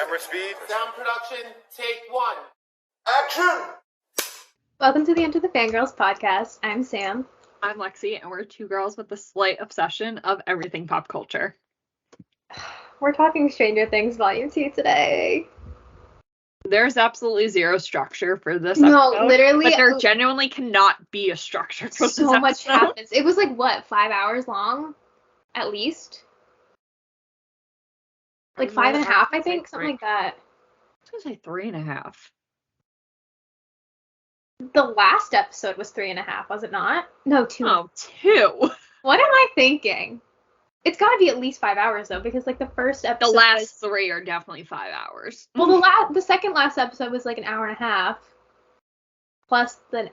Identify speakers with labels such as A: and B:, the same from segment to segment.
A: Camera speed.
B: Sound production, take one.
A: Action!
C: Welcome to the Enter The Fangirls podcast. I'm Sam.
D: I'm Lexie, and we're two girls with a slight obsession of everything pop culture.
C: We're talking Stranger Things Volume 2 today.
D: There's absolutely zero structure for this
C: No,
D: episode.
C: literally,
D: But there genuinely cannot be a structure for this episode.
C: So much happens. It was like, what, 5 hours long? At least? Like 5.5, I think? Something like that.
D: I was going to say 3.5.
C: The last episode was 3.5, was it not? No, 2.
D: Oh, 2.
C: What am I thinking? It's gotta be at least 5 hours, though, because, like, the first episode
D: The last 3 are definitely 5 hours.
C: Well, the second last episode was, like, an hour and a half. Plus the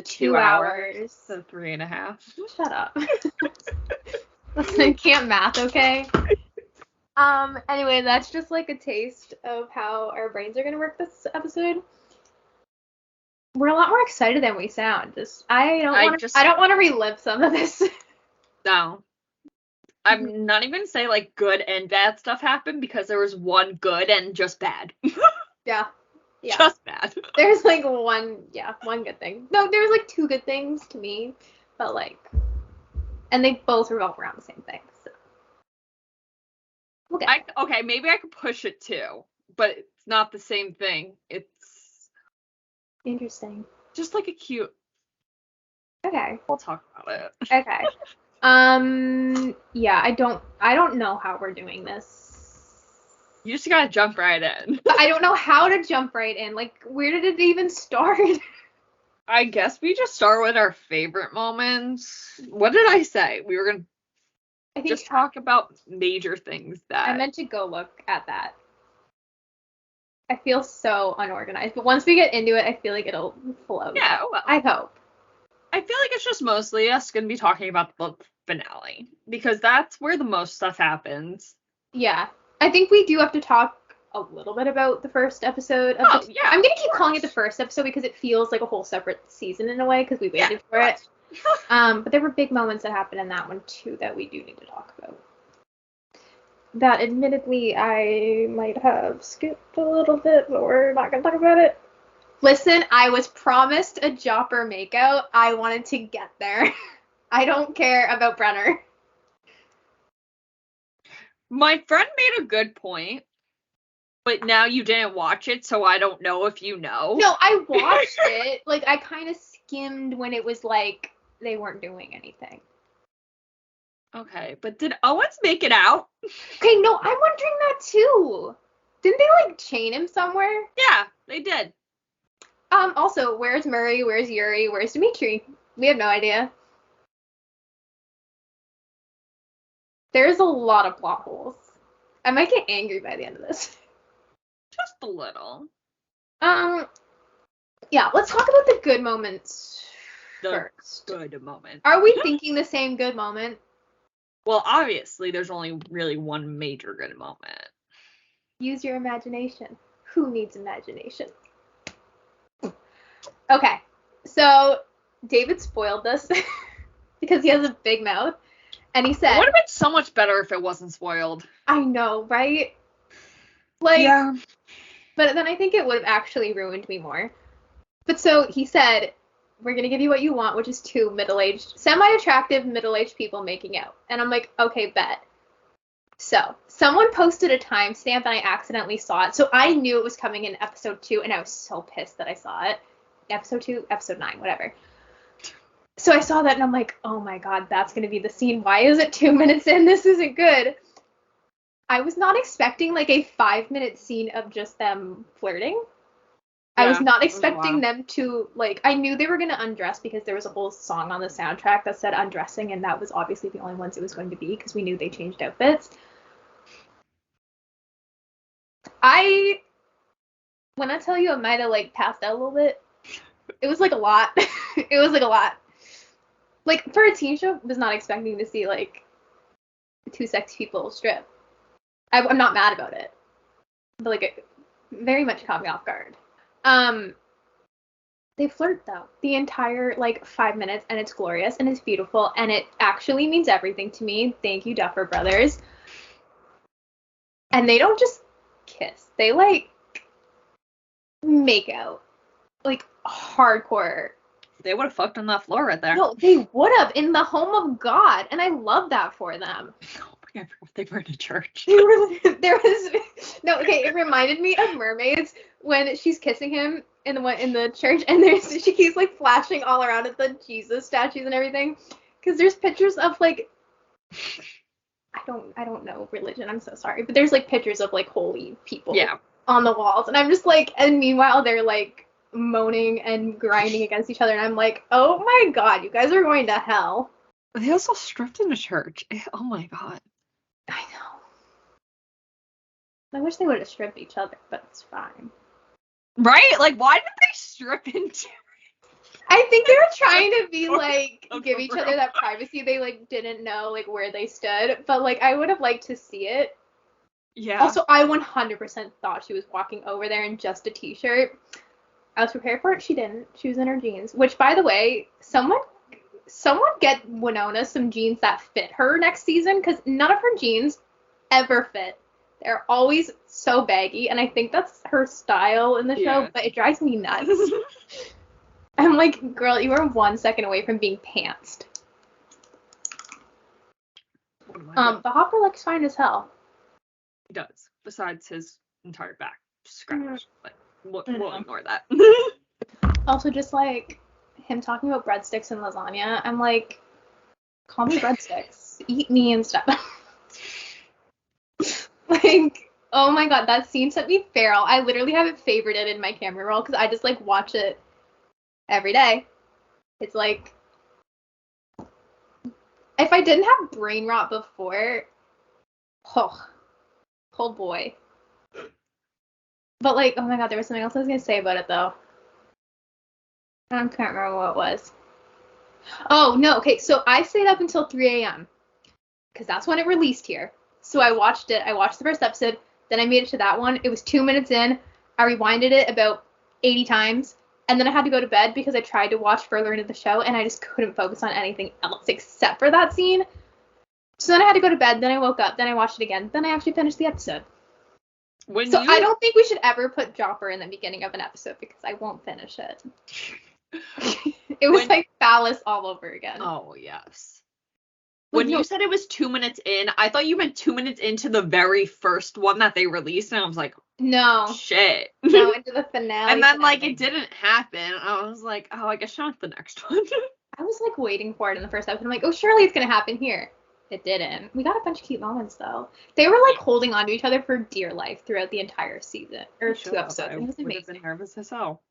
D: 2 hours. So 3.5.
C: Shut up. Listen, I can't math, okay? Anyway, that's just, like, a taste of how our brains are gonna work this episode. We're a lot more excited than we sound. I don't want to relive some of this.
D: No. I'm not even gonna say, like, good and bad stuff happened, because there was one good and just bad.
C: Yeah.
D: Just bad.
C: There's, like, one good thing. No, there was, like, 2 good things to me. But, like, and they both revolve around the same thing. So.
D: Okay, maybe I could push it too, but it's not the same thing. It's
C: interesting.
D: Just like a cute.
C: Okay.
D: We'll talk about it.
C: Okay. Yeah, I don't know how we're doing this.
D: You just gotta jump right in.
C: But I don't know how to jump right in. Like, where did it even start?
D: I guess we just start with our favorite moments. What did I say? We were gonna just talk about major things that
C: I meant to go look at that. I feel so unorganized, but once we get into it, I feel like it'll flow.
D: Yeah, well,
C: I hope.
D: I feel like it's just mostly us gonna be talking about the finale, because that's where the most stuff happens.
C: Yeah. I think we do have to talk a little bit about the first episode of
D: yeah.
C: I'm gonna keep calling it the first episode because it feels like a whole separate season in a way, because we waited for it. But there were big moments that happened in that one too that we do need to talk about. That admittedly I might have skipped a little bit, but we're not gonna talk about it. Listen, I was promised a Jopper makeout. I wanted to get there. I don't care about Brenner.
D: My friend made a good point, but now you didn't watch it, so I don't know if you know.
C: No, I watched it. Like, I kind of skimmed when it was like they weren't doing anything.
D: Okay, but did Owens make it out?
C: Okay, no, I'm wondering that too. Didn't they, like, chain him somewhere?
D: Yeah, they did.
C: Also, where's Murray? Where's Yuri? Where's Dimitri? We have no idea. There's a lot of plot holes. I might get angry by the end of this.
D: Just a little.
C: Yeah, let's talk about the good moments first.
D: Good moment.
C: Are we thinking the same good moment?
D: Well, obviously, there's only really one major good moment.
C: Use your imagination. Who needs imagination? Okay, so David spoiled this because he has a big mouth, and he said...
D: It would have been so much better if it wasn't spoiled.
C: I know, right? Like, yeah. But then I think it would have actually ruined me more. But so he said, we're going to give you what you want, which is 2 middle-aged, semi-attractive middle-aged people making out. And I'm like, okay, bet. So, someone posted a timestamp and I accidentally saw it. So I knew it was coming in episode 2, and I was so pissed that I saw it. Episode 2, episode 9, whatever. So I saw that and I'm like, oh my god, that's going to be the scene. Why is it 2 minutes in? This isn't good. I was not expecting like a 5-minute scene of just them flirting. Yeah, I was not expecting them to, like, I knew they were going to undress because there was a whole song on the soundtrack that said undressing, and that was obviously the only ones it was going to be because we knew they changed outfits. When I tell you I might have, like, passed out a little bit, it was, like, a lot. It was, like, a lot. Like, for a teen show, I was not expecting to see, like, 2 sexy people strip. I'm not mad about it. But, like, it very much caught me off guard. They flirt, though, the entire, like, 5 minutes, and it's glorious, and it's beautiful, and it actually means everything to me. Thank you, Duffer Brothers. And they don't just kiss. They, like, make out. Like, hardcore.
D: They would have fucked on that floor right there.
C: No, they would have, in the home of God, and I love that for them.
D: Oh my God, they were in a church.
C: It reminded me of Mermaids when she's kissing him in the church, and she keeps, like, flashing all around at the Jesus statues and everything, because there's pictures of, like, I don't know religion, I'm so sorry, but there's, like, pictures of, like, holy people on the walls, and I'm just like, and meanwhile they're, like, moaning and grinding against each other, and I'm like, oh my God, you guys are going to hell.
D: They also stripped in a church. Oh my God.
C: I know. I wish they would have stripped each other, but it's fine.
D: Right? Like, why did they strip into?
C: I think they were trying to be, like, give each other that privacy. They, like, didn't know, like, where they stood. But, like, I would have liked to see it.
D: Yeah.
C: Also, I 100% thought she was walking over there in just a t-shirt. I was prepared for it. She didn't. She was in her jeans. Which, by the way, someone get Winona some jeans that fit her next season, because none of her jeans ever fit. They're always so baggy, and I think that's her style in the show, but it drives me nuts. I'm like, girl, you are 1 second away from being pantsed. But Hopper looks fine as hell.
D: He does, besides his entire back scratch. Like, we'll ignore that.
C: Also, just, like, him talking about breadsticks and lasagna, I'm like, call me breadsticks. Eat me instead. Like, oh my God, that scene sent me feral. I literally have it favorited in my camera roll, because I just, like, watch it every day. It's like, if I didn't have brain rot before, oh boy. But, like, oh my God, there was something else I was gonna say about it, though. I can't remember what it was. Oh, no, okay, so I stayed up until 3 a.m. because that's when it released here. So I watched it. I watched the first episode, then I made it to that one. It was 2 minutes in. I rewinded it about 80 times. And then I had to go to bed because I tried to watch further into the show, and I just couldn't focus on anything else except for that scene. So then I had to go to bed, then I woke up, then I watched it again, then I actually finished the episode. I don't think we should ever put Jopper in the beginning of an episode, because I won't finish it. It was like Phallus all over again.
D: Oh, yes. When you said it was 2 minutes in, I thought you meant 2 minutes into the very first one that they released, and I was like,
C: no.
D: Shit.
C: No, into the finale.
D: And then, like, it didn't happen. I was like, oh, I guess not the next one.
C: I was, like, waiting for it in the first episode. I'm like, oh, surely it's going to happen here. It didn't. We got a bunch of cute moments, though. They were, like, holding on to each other for dear life throughout the entire season. Or 2 episodes. It was amazing. I would have been
D: nervous as hell.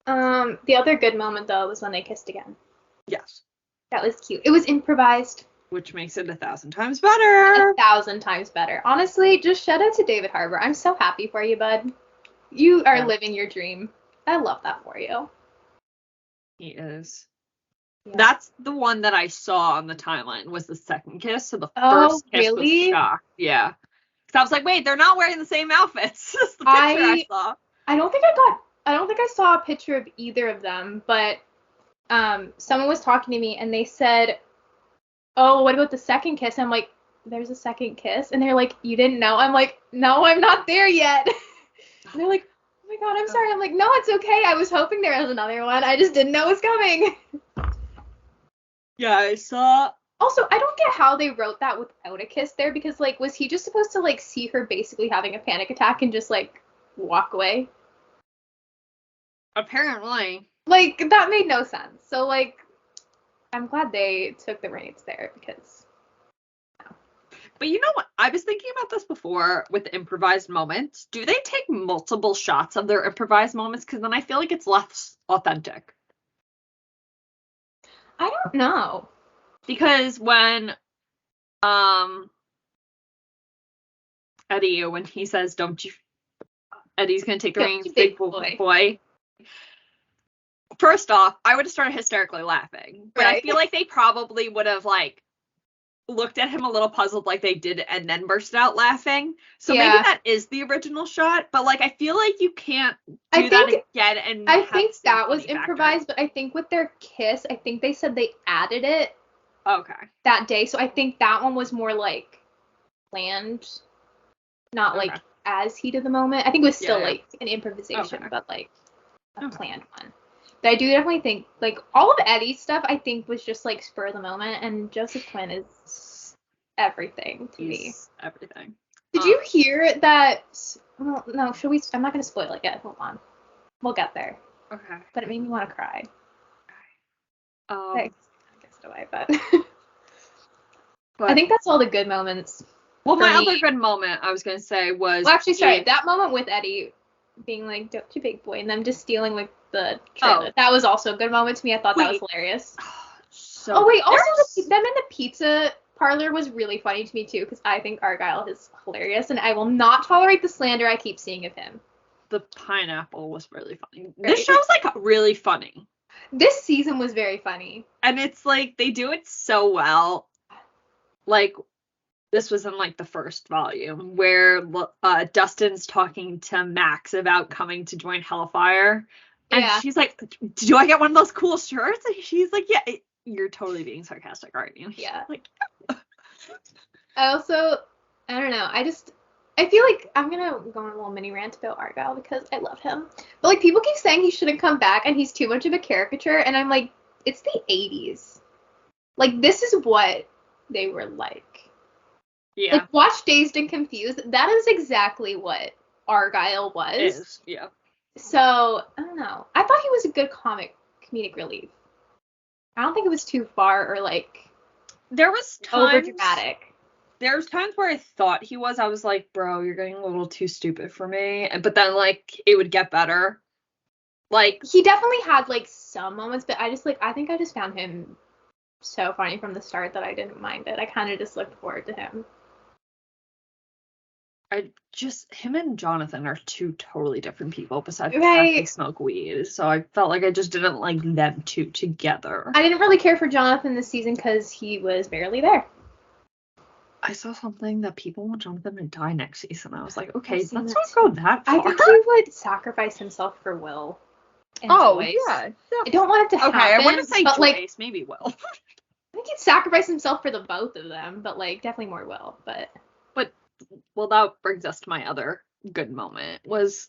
C: Right? The other good moment, though, was when they kissed again.
D: Yes.
C: That was cute. It was improvised.
D: Which makes it 1,000 times better.
C: 1,000 times better. Honestly, just shout out to David Harbour. I'm so happy for you, bud. You are living your dream. I love that for you.
D: He is. Yeah. That's the one that I saw on the timeline, was the second kiss. So the first kiss was shocked. Yeah. Because I was like, wait, they're not wearing the same outfits. That's the picture I saw.
C: I don't think I saw a picture of either of them, but someone was talking to me and they said, oh, what about the second kiss? I'm like, there's a second kiss? And they're like, you didn't know? I'm like, no, I'm not there yet. And they're like, oh my God, I'm sorry. I'm like, no, it's okay. I was hoping there was another one. I just didn't know it was coming.
D: Yeah, I saw.
C: Also, I don't get how they wrote that without a kiss there, because, like, was he just supposed to, like, see her basically having a panic attack and just, like, walk away?
D: Apparently.
C: Like, that made no sense. So, like, I'm glad they took the reins there, because...
D: But you know what? I was thinking about this before with the improvised moments. Do they take multiple shots of their improvised moments? Because then I feel like it's less authentic.
C: I don't know.
D: Because when Eddie, when he says, Eddie's gonna take the reins, big boy. First off, I would have started hysterically laughing. But right. I feel like they probably would have, like, looked at him a little puzzled like they did and then burst out laughing. So maybe that is the original shot. But, like, I feel like you can't do that again. And
C: I think that was improvised, but I think with their kiss, I think they said they added it.
D: Okay.
C: That day. So I think that one was more, like, planned. not like as heat of the moment. I think it was still like an improvisation, but like a planned one. But I do definitely think like all of Eddie's stuff I think was just like spur of the moment, and Joseph Quinn is everything to me.
D: Everything.
C: Did you hear that? Well, no, should we? I'm not gonna spoil it yet. Hold on, we'll get there.
D: Okay.
C: But it made me want to cry. I guess away, but I think that's all the good moments.
D: Well, my other good moment I was gonna say was.
C: Well, actually, sorry, that moment with Eddie being like, "Don't you big boy," and them just stealing like the trailer. That was also a good moment to me. I thought that was hilarious. Also them in the pizza parlor was really funny to me too, because I think Argyle is hilarious, and I will not tolerate the slander I keep seeing of him.
D: The pineapple was really funny. Right. This show's like really funny.
C: This season was very funny.
D: And it's like they do it so well. Like this was in like the first volume where Dustin's talking to Max about coming to join Hellfire. And she's like, "Do I get one of those cool shirts?" And she's like, "Yeah, you're totally being sarcastic, aren't you?"
C: Yeah.
D: Like,
C: I don't know. I feel like I'm gonna go on a little mini rant about Argyle because I love him. But like people keep saying he shouldn't come back and he's too much of a caricature, and I'm like, it's the 80s. Like this is what they were like.
D: Yeah.
C: Like watch Dazed and Confused. That is exactly what Argyle was.
D: Yeah.
C: So I don't know. I thought he was a good comedic relief. I don't think it was too far or like
D: there was times
C: over dramatic.
D: There's times where I thought he was. I was like, bro, you're getting a little too stupid for me. But then like it would get better. Like
C: he definitely had like some moments, but I think I just found him so funny from the start that I didn't mind it. I kind of just looked forward to him.
D: Him and Jonathan are two totally different people besides the fact they smoke weed. So I felt like I just didn't like them two together.
C: I didn't really care for Jonathan this season because he was barely there.
D: I saw something that people want Jonathan to die next season. I was like, okay, let's not go that far.
C: I think he would sacrifice himself for Will. Joyce.
D: Yeah.
C: I don't want it to happen. Okay,
D: I wouldn't say
C: but
D: Joyce,
C: like,
D: maybe Will.
C: I think he'd sacrifice himself for the both of them, but like definitely more Will.
D: Well, that brings us to my other good moment was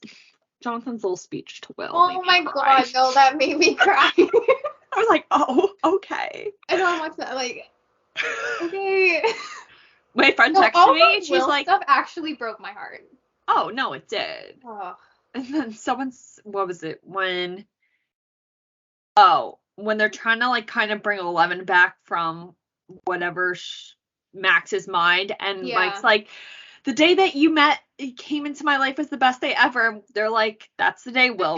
D: Jonathan's little speech to Will.
C: Oh my god, no, that made me cry.
D: I was like, oh, okay.
C: I know how much that like. Okay.
D: My friend texted me and she's
C: Will
D: like,
C: stuff actually broke my heart.
D: Oh no, it did.
C: Oh.
D: And then what was it when they're trying to like kind of bring 11 back from whatever Max's mind, and Mike's like, the day that you came into my life was the best day ever. They're like, that's the day Will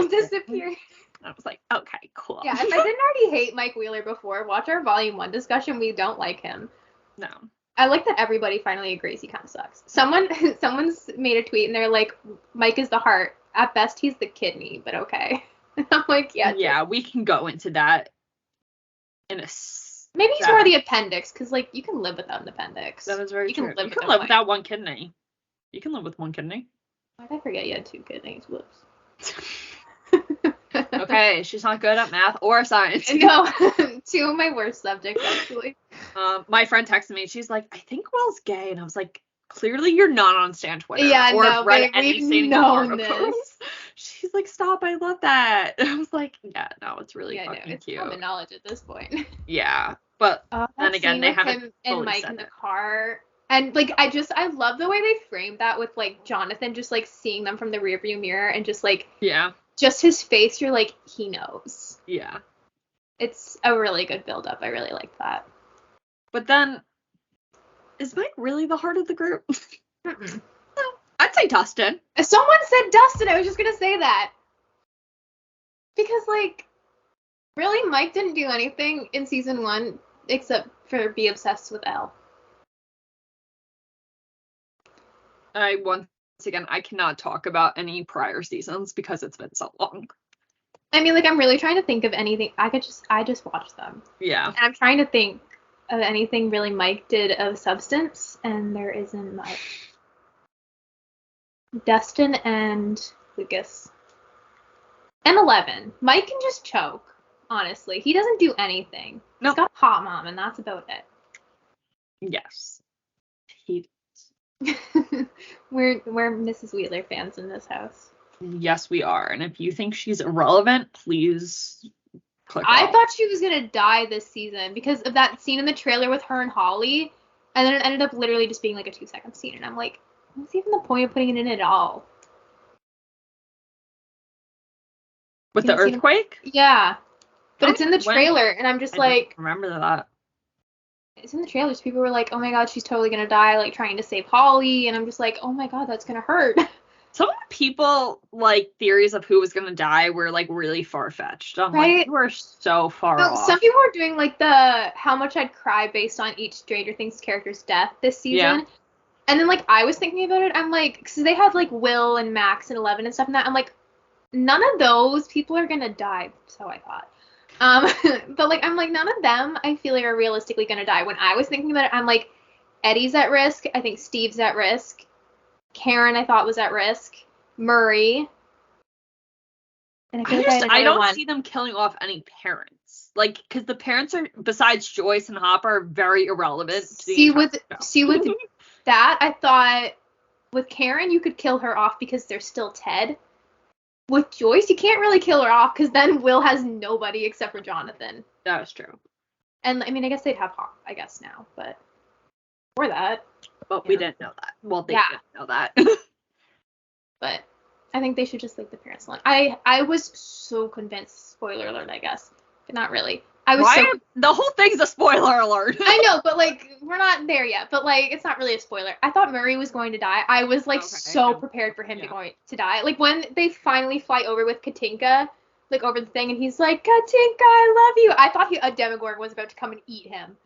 C: disappear.
D: I was like, okay, cool.
C: Yeah, if I didn't already hate Mike Wheeler before, watch our Volume 1 discussion. We don't like him.
D: No.
C: I like that everybody finally agrees he kind of sucks. Someone's made a tweet and they're like, Mike is the heart. At best, he's the kidney, but okay. I'm like, yeah.
D: Yeah, we can go into that in a
C: maybe he's more the appendix, because like you can live without an appendix.
D: That is very true. You can live without one kidney. You can live with one kidney.
C: Why did I forget you had 2 kidneys? Whoops.
D: Okay, she's not good at math or science.
C: No, 2 of my worst subjects actually.
D: My friend texted me. She's like, I think Will's gay, and I was like, clearly you're not on Stan Twitter.
C: Yeah,
D: or
C: no,
D: read
C: we've
D: any
C: known this.
D: She's like, stop, I love that. And I was like, yeah, no, it's really fucking
C: it's
D: cute.
C: common knowledge at this point.
D: Yeah, but then again, they haven't
C: him and Mike in the car. And like I love the way they framed that with like Jonathan just like seeing them from the rearview mirror and just like just his face. You're like, he knows.
D: Yeah,
C: it's a really good build up. I really like that.
D: But then, is Mike really the heart of the group? No, I'd say Dustin.
C: Someone said Dustin. I was just gonna say that because like, really, Mike didn't do anything in season 1 except for be obsessed with Elle.
D: Once again, I cannot talk about any prior seasons because it's been so long.
C: I mean, like, I'm really trying to think of anything. I just watched them.
D: Yeah.
C: And I'm trying to think of anything really Mike did of substance, and there isn't much. Dustin and Lucas. And 11. Mike can just choke, honestly. He doesn't do anything.
D: No.
C: He's got a hot mom, and that's about it.
D: Yes. He
C: We're Mrs. Wheeler fans in this house.
D: Yes, we are. And if you think she's irrelevant, please click
C: I
D: off.
C: thought she was gonna die this season because of that scene in the trailer with her and Holly, and then it ended up literally just being like a 2-second scene, and I'm like, what's even the point of putting it in at all?
D: With the earthquake?
C: Yeah. But it's in the trailer, and I'm just like...
D: remember that.
C: It's in the trailers. People were like, oh my god, she's totally gonna die, like, trying to save Holly, and I'm just like, oh my god, that's gonna hurt.
D: Some of the people, like, theories of who was gonna die were, like, really far-fetched. I'm
C: right?
D: like, you are so far off.
C: Some people were doing, like, the how much I'd cry based on each Stranger Things character's death this season. Yeah. And then, like, I was thinking about it, I'm like, because they had, like, Will and Max and Eleven and stuff and that, I'm like, none of those people are gonna die, so I thought. But, like, I'm like, none of them I feel like are realistically gonna die. When I was thinking about it, I'm like, Eddie's at risk, I think Steve's at risk, Karen I thought was at risk, Murray. And
D: I don't see them killing off any parents. Like, because the parents are, besides Joyce and Hopper, are very irrelevant to the
C: with that, I thought with Karen you could kill her off because there's still Ted. With Joyce, you can't really kill her off because then Will has nobody except for Jonathan.
D: That is true.
C: And, I mean, I guess they'd have Hop, I guess, now, but before that.
D: But we didn't know that. Well, they didn't know that.
C: But I think they should just leave the parents alone. I was so convinced, spoiler alert, I guess, but not really.
D: The whole thing's a spoiler alert.
C: I know, but, like, we're not there yet. But, like, it's not really a spoiler. I thought Murray was going to die. I was, like, so prepared for him to die. Like, when they finally fly over with Katinka, like, over the thing, and he's like, Katinka, I love you. I thought a Demogorgon was about to come and eat him.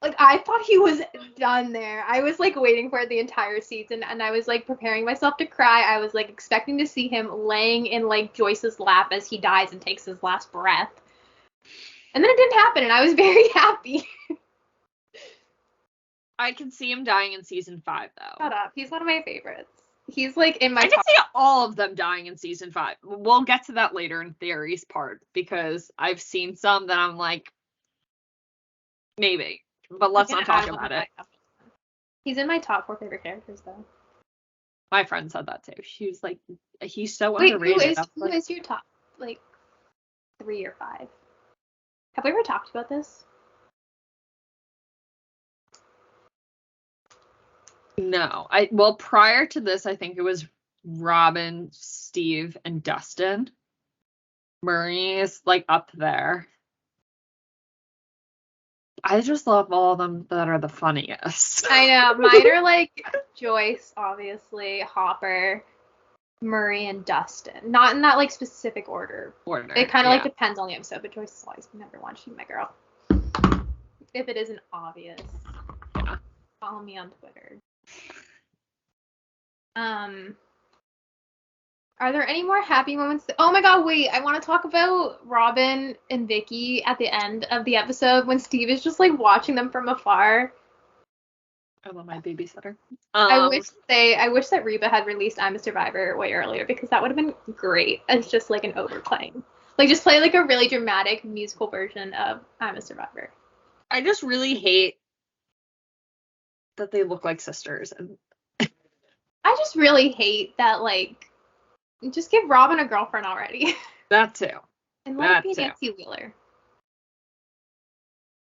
C: Like, I thought he was done there. I was, like, waiting for it the entire season, and I was, like, preparing myself to cry. I was, like, expecting to see him laying in, like, Joyce's lap as he dies and takes his last breath. And then it didn't happen, and I was very happy.
D: I can see him dying in season 5, though.
C: Shut up. He's one of my favorites. He's, like, in my
D: top. I can see all of them dying in season 5. We'll get to that later in theories part, because I've seen some that I'm like, maybe. But let's not talk about it.
C: He's in my top 4 favorite characters, though.
D: My friend said that, too. She was like, he's so underrated.
C: Who is your top, like, 3 or 5? Have we ever talked about this?
D: No. Well, prior to this, I think it was Robin, Steve, and Dustin. Murray is, like, up there. I just love all of them that are the funniest.
C: I know. Mine are, like, Joyce, obviously, Hopper, Murray, and Dustin. Not in that, like, specific order. It kind of, like, depends on the episode, but Joyce is always number 1. She's my girl. If it isn't obvious.
D: Yeah.
C: Follow me on Twitter. Are there any more happy moments? Oh my god, wait. I want to talk about Robin and Vicky at the end of the episode when Steve is just, like, watching them from afar.
D: I love my babysitter.
C: I wish that Reba had released I'm a Survivor way earlier, because that would have been great as just, like, an overplaying. Like, just play, like, a really dramatic musical version of I'm a Survivor.
D: I just really hate that they look like sisters. And
C: I just really hate that, like, just give Robin a girlfriend already.
D: That too.
C: And let it be Nancy Wheeler.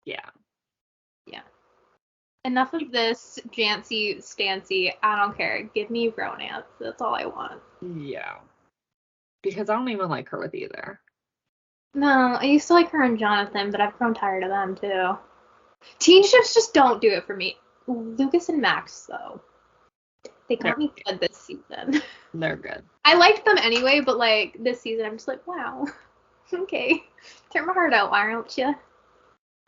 D: Yeah.
C: Yeah. Enough of this Jancy, Stancy. I don't care. Give me romance. That's all I want.
D: Yeah. Because I don't even like her with either.
C: No, I used to like her and Jonathan, but I've grown tired of them too. Teen ships just don't do it for me. Lucas and Max, though. They got me good this season.
D: They're good.
C: I liked them anyway, but, like, this season I'm just like, wow. Okay. Tear my heart out, why don't you?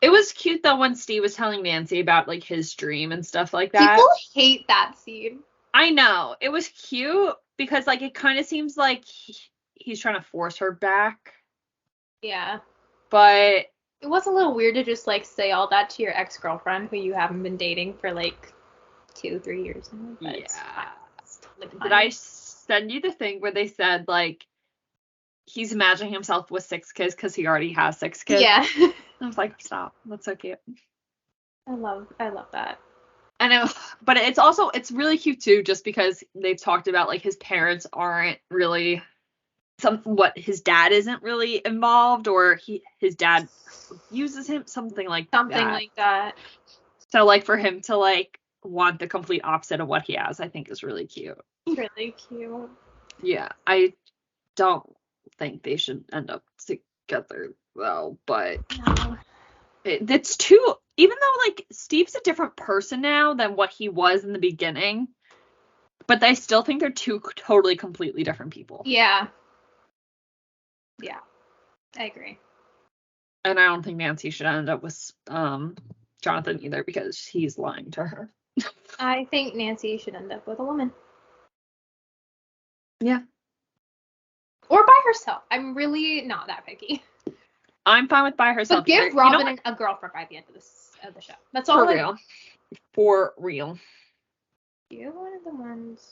D: It was cute, though, when Steve was telling Nancy about, like, his dream and stuff like that.
C: People hate that scene.
D: I know. It was cute because, like, it kind of seems like he's trying to force her back.
C: Yeah.
D: But
C: it was a little weird to just, like, say all that to your ex-girlfriend who you haven't been dating for, like, 2-3 years now. But
D: yeah.
C: It's totally fine.
D: Did I send you the thing where they said, like, he's imagining himself with 6 kids because he already has 6 kids?
C: Yeah.
D: I was like, stop. That's so cute.
C: I love that.
D: But it's really cute too, just because they've talked about like his parents aren't really his dad isn't really involved, or his dad uses him, something like
C: that.
D: So like for him to like want the complete opposite of what he has, I think is really cute.
C: Really cute.
D: Yeah, I don't think they should end up together though, but
C: no.
D: It's too, even though like Steve's a different person now than what he was in the beginning, but I still think they're two totally completely different people.
C: Yeah, I agree.
D: And I don't think Nancy should end up with Jonathan either, because he's lying to her.
C: I think Nancy should end up with a woman.
D: Yeah.
C: Or by herself. I'm really not that picky.
D: I'm fine with by herself.
C: But give Robin a girlfriend by the end of the show. That's all.
D: For real. For real.
C: You're one of the ones.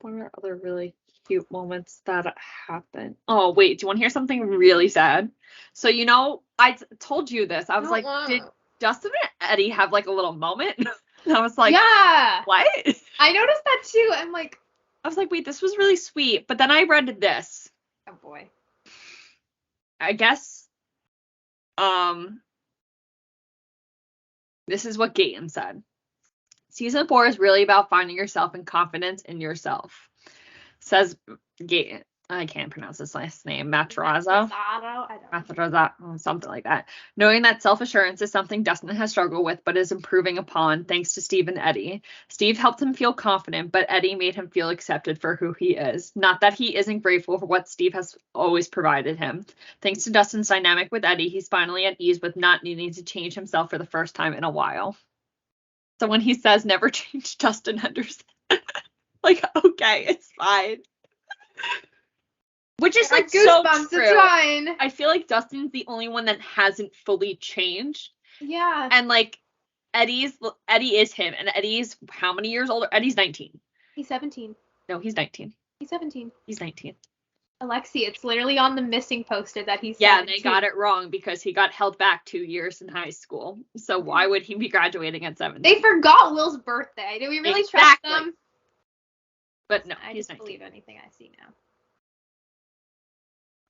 D: What are other really cute moments that happen? Oh wait, do you want to hear something really sad? So I told you this. I was like, did Dustin and Eddie have like a little moment? And I was like,
C: yeah.
D: What?
C: I noticed that too.
D: I was like, wait, this was really sweet. But then I read this.
C: Oh boy.
D: I guess. This is what Gaten said. Season 4 is really about finding yourself and confidence in yourself. Says Gaten. I can't pronounce his last name. Matrazo, something like that. Knowing that self-assurance is something Dustin has struggled with, but is improving upon thanks to Steve and Eddie. Steve helped him feel confident, but Eddie made him feel accepted for who he is. Not that he isn't grateful for what Steve has always provided him. Thanks to Dustin's dynamic with Eddie, he's finally at ease with not needing to change himself for the first time in a while. So when he says never change Dustin Henderson, like, okay, it's fine. Which is like so true. It's fine. I feel like Dustin's the only one that hasn't fully changed.
C: Yeah.
D: And like Eddie is him, and Eddie's how many years older? Eddie's 19.
C: He's 17.
D: No, he's 19.
C: He's 17.
D: He's 19.
C: Alexie, it's literally on the missing poster that he's
D: 17. And they got it wrong because he got held back 2 years in high school. So why would he be graduating at 17?
C: They forgot Will's birthday. Do we really trust them?
D: But no,
C: I
D: he's
C: just
D: 19.
C: believe anything I see now.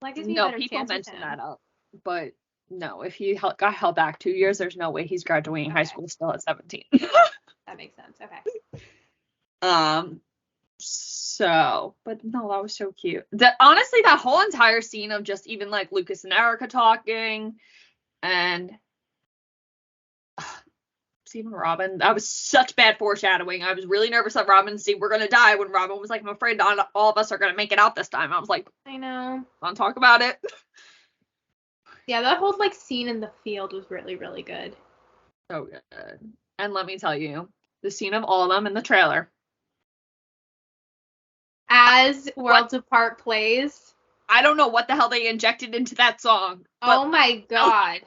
D: No, people mention that up, but no, if he got held back 2 years, there's no way he's graduating high school still at 17.
C: That makes sense. Okay.
D: But no, that was so cute. Honestly, that whole entire scene of just even like Lucas and Erica talking, and Steve and Robin, that was such bad foreshadowing. I was really nervous that Robin and Steve were gonna die when Robin was like, I'm afraid not all of us are gonna make it out this time. I was like,
C: I know.
D: Don't talk about it.
C: Yeah, that whole like scene in the field was really, really good.
D: So good. And let me tell you, the scene of all of them in the trailer.
C: As Worlds Apart plays.
D: I don't know what the hell they injected into that song.
C: Oh my god.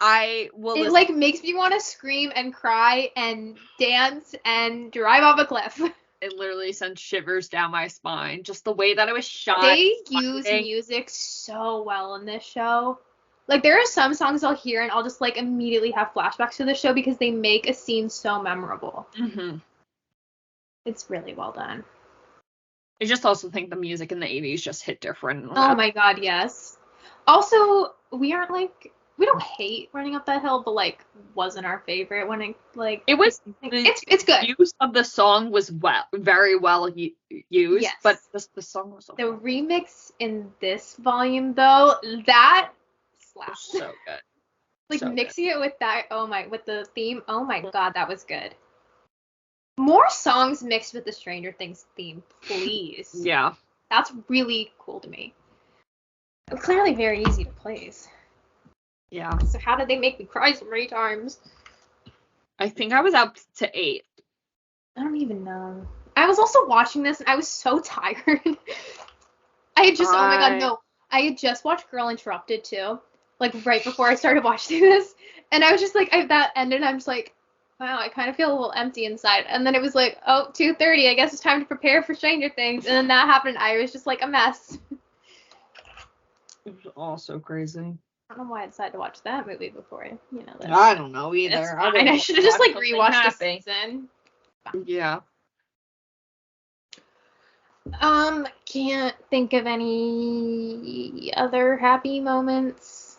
D: I will.
C: It like makes me want to scream and cry and dance and drive off a cliff.
D: It literally sends shivers down my spine. Just the way that it was shot.
C: They use music so well in this show. Like there are some songs I'll hear and I'll just like immediately have flashbacks to the show because they make a scene so memorable.
D: Mm-hmm.
C: It's really well done.
D: I just also think the music in the 80s just hit different.
C: Oh my god, yes. Also, we don't hate Running Up That Hill, but like wasn't our favorite when it was it's good.
D: The use of the song was very well used, yes. But the song was
C: the remix in this volume though, that slaps.
D: So good.
C: Like so mixing good. It with that with the theme, oh my god, that was good. More songs mixed with the Stranger Things theme, please.
D: Yeah.
C: That's really cool to me. Clearly very easy to place.
D: Yeah.
C: So how did they make me cry so many times?
D: I think I was up to 8.
C: I don't even know. I was also watching this and I was so tired. I had just watched Girl Interrupted too. Like right before I started watching this. And I was just like, that ended and I'm just like, wow, I kind of feel a little empty inside. And then it was like, 2:30, I guess it's time to prepare for Stranger Things. And then that happened and I was just like a mess.
D: It was all so crazy.
C: I don't know why I decided to watch that movie before.
D: I don't know either.
C: It's fine. I should have just like rewatched the season.
D: Yeah.
C: Can't think of any other happy moments.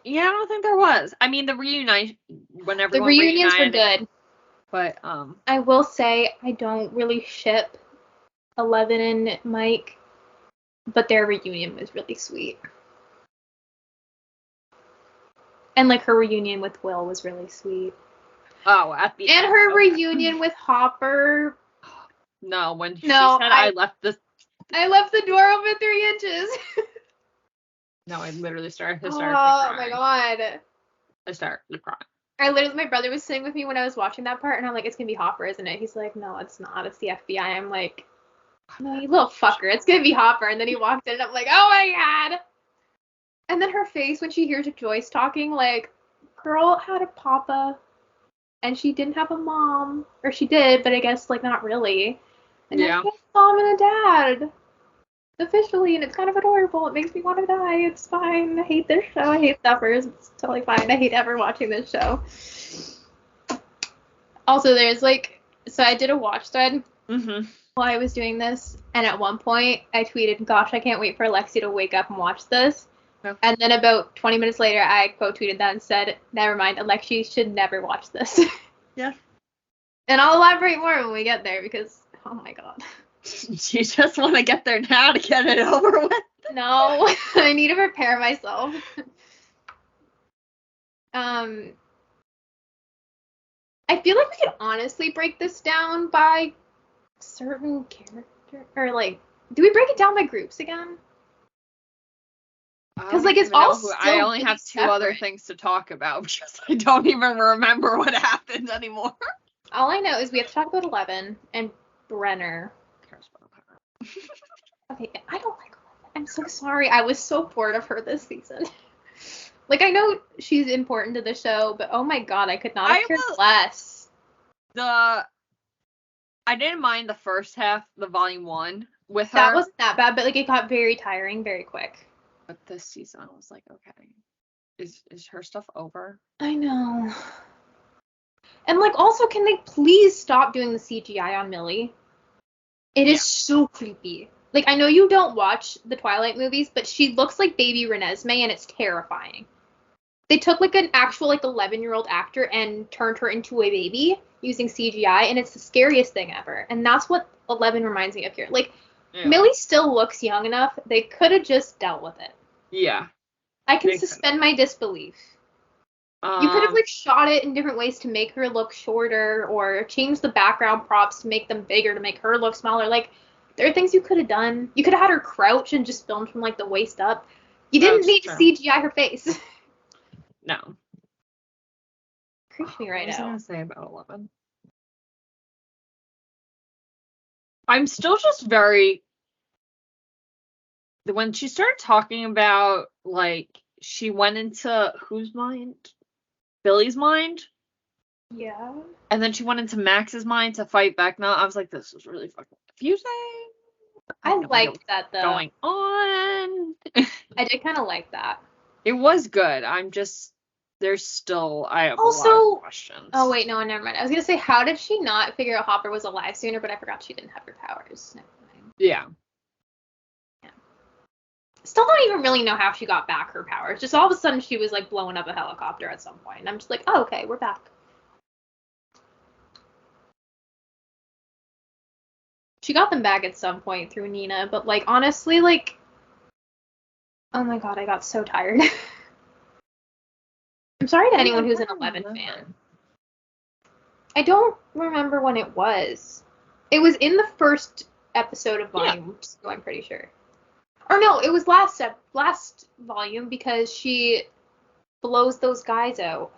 D: Yeah, I don't think there was. I mean, the reunion when everyone
C: the reunions
D: reunited,
C: were good.
D: But
C: I will say I don't really ship 11 and Mike, but their reunion was really sweet. And like her reunion with Will was really sweet.
D: Oh, at the
C: end. And her reunion with Hopper.
D: No, when she said I left the
C: door open 3 inches.
D: No, I literally started
C: crying.
D: Oh
C: my god.
D: I started crying.
C: My brother was sitting with me when I was watching that part, and I'm like, it's gonna be Hopper, isn't it? He's like, no, it's not. It's the FBI. I'm like, no, you little fucker. It's gonna be Hopper. And then he walked in, and I'm like, oh my god. And then her face when she hears Joyce talking, like, girl had a papa, and she didn't have a mom. Or she did, but I guess, like, not really. And then she has a mom and a dad. Officially, and it's kind of adorable. It makes me want to die. It's fine. I hate this show. I hate Stuffers. It's totally fine. I hate ever watching this show. Also, there's, like, so I did a watch thread while I was doing this, and at one point, I tweeted, gosh, I can't wait for Alexie to wake up and watch this. No. And then about 20 minutes later, I quote tweeted that and said, never mind, Alexie should never watch this.
D: Yeah.
C: And I'll elaborate more when we get there because, oh my god.
D: You just want to get there now to get it over with?
C: No, I need to prepare myself. I feel like we could honestly break this down by certain character, or like, do we break it down by groups again? Because like it's all still
D: I only have two other things to talk about because I don't even remember what happened anymore.
C: All I know is we have to talk about 11 and Brenner. Okay, I don't like 11. I'm so sorry. I was so bored of her this season. Like, I know she's important to the show, but oh my god, I could not have cared less.
D: I didn't mind the first half, the volume 1 with her.
C: That wasn't that bad, but like it got very tiring very quick.
D: But this season, I was like, okay, is her stuff over?
C: I know. And like, also, can they please stop doing the CGI on Millie? It is so creepy. Like, I know you don't watch the Twilight movies, but she looks like baby Renesmee, and it's terrifying. They took like an actual like 11-year-old actor and turned her into a baby using CGI, and it's the scariest thing ever. And that's what 11 reminds me of here. Like, Millie still looks young enough. They could have just dealt with it.
D: Yeah.
C: I can suspend my disbelief. You could have like shot it in different ways to make her look shorter, or change the background props to make them bigger to make her look smaller. Like, there are things you could have done. You could have had her crouch and just filmed from like the waist up. You didn't need to CGI her face.
D: No.
C: Creeps me right out.
D: What was I gonna say about 11? I'm still just very. When she started talking about, like, she went into whose mind? Billy's mind?
C: Yeah.
D: And then she went into Max's mind to fight Vecna. I was like, this is really fucking confusing.
C: I liked that, though.
D: Going on.
C: I did kind of like that.
D: It was good. I'm just, there's still, I have a lot of questions.
C: Oh, wait, no, never mind. I was going to say, how did she not figure out Hopper was alive sooner, but I forgot she didn't have her powers. Never mind.
D: Yeah.
C: Still don't even really know how she got back her powers. Just all of a sudden she was like blowing up a helicopter at some point. And I'm just like, oh, okay, we're back. She got them back at some point through Nina, but like honestly, like, oh my god, I got so tired. I'm sorry to anyone who's an 11 fan. I don't remember when it was. It was in the first episode of Volume 2, I'm pretty sure. Or no, it was last volume because she blows those guys out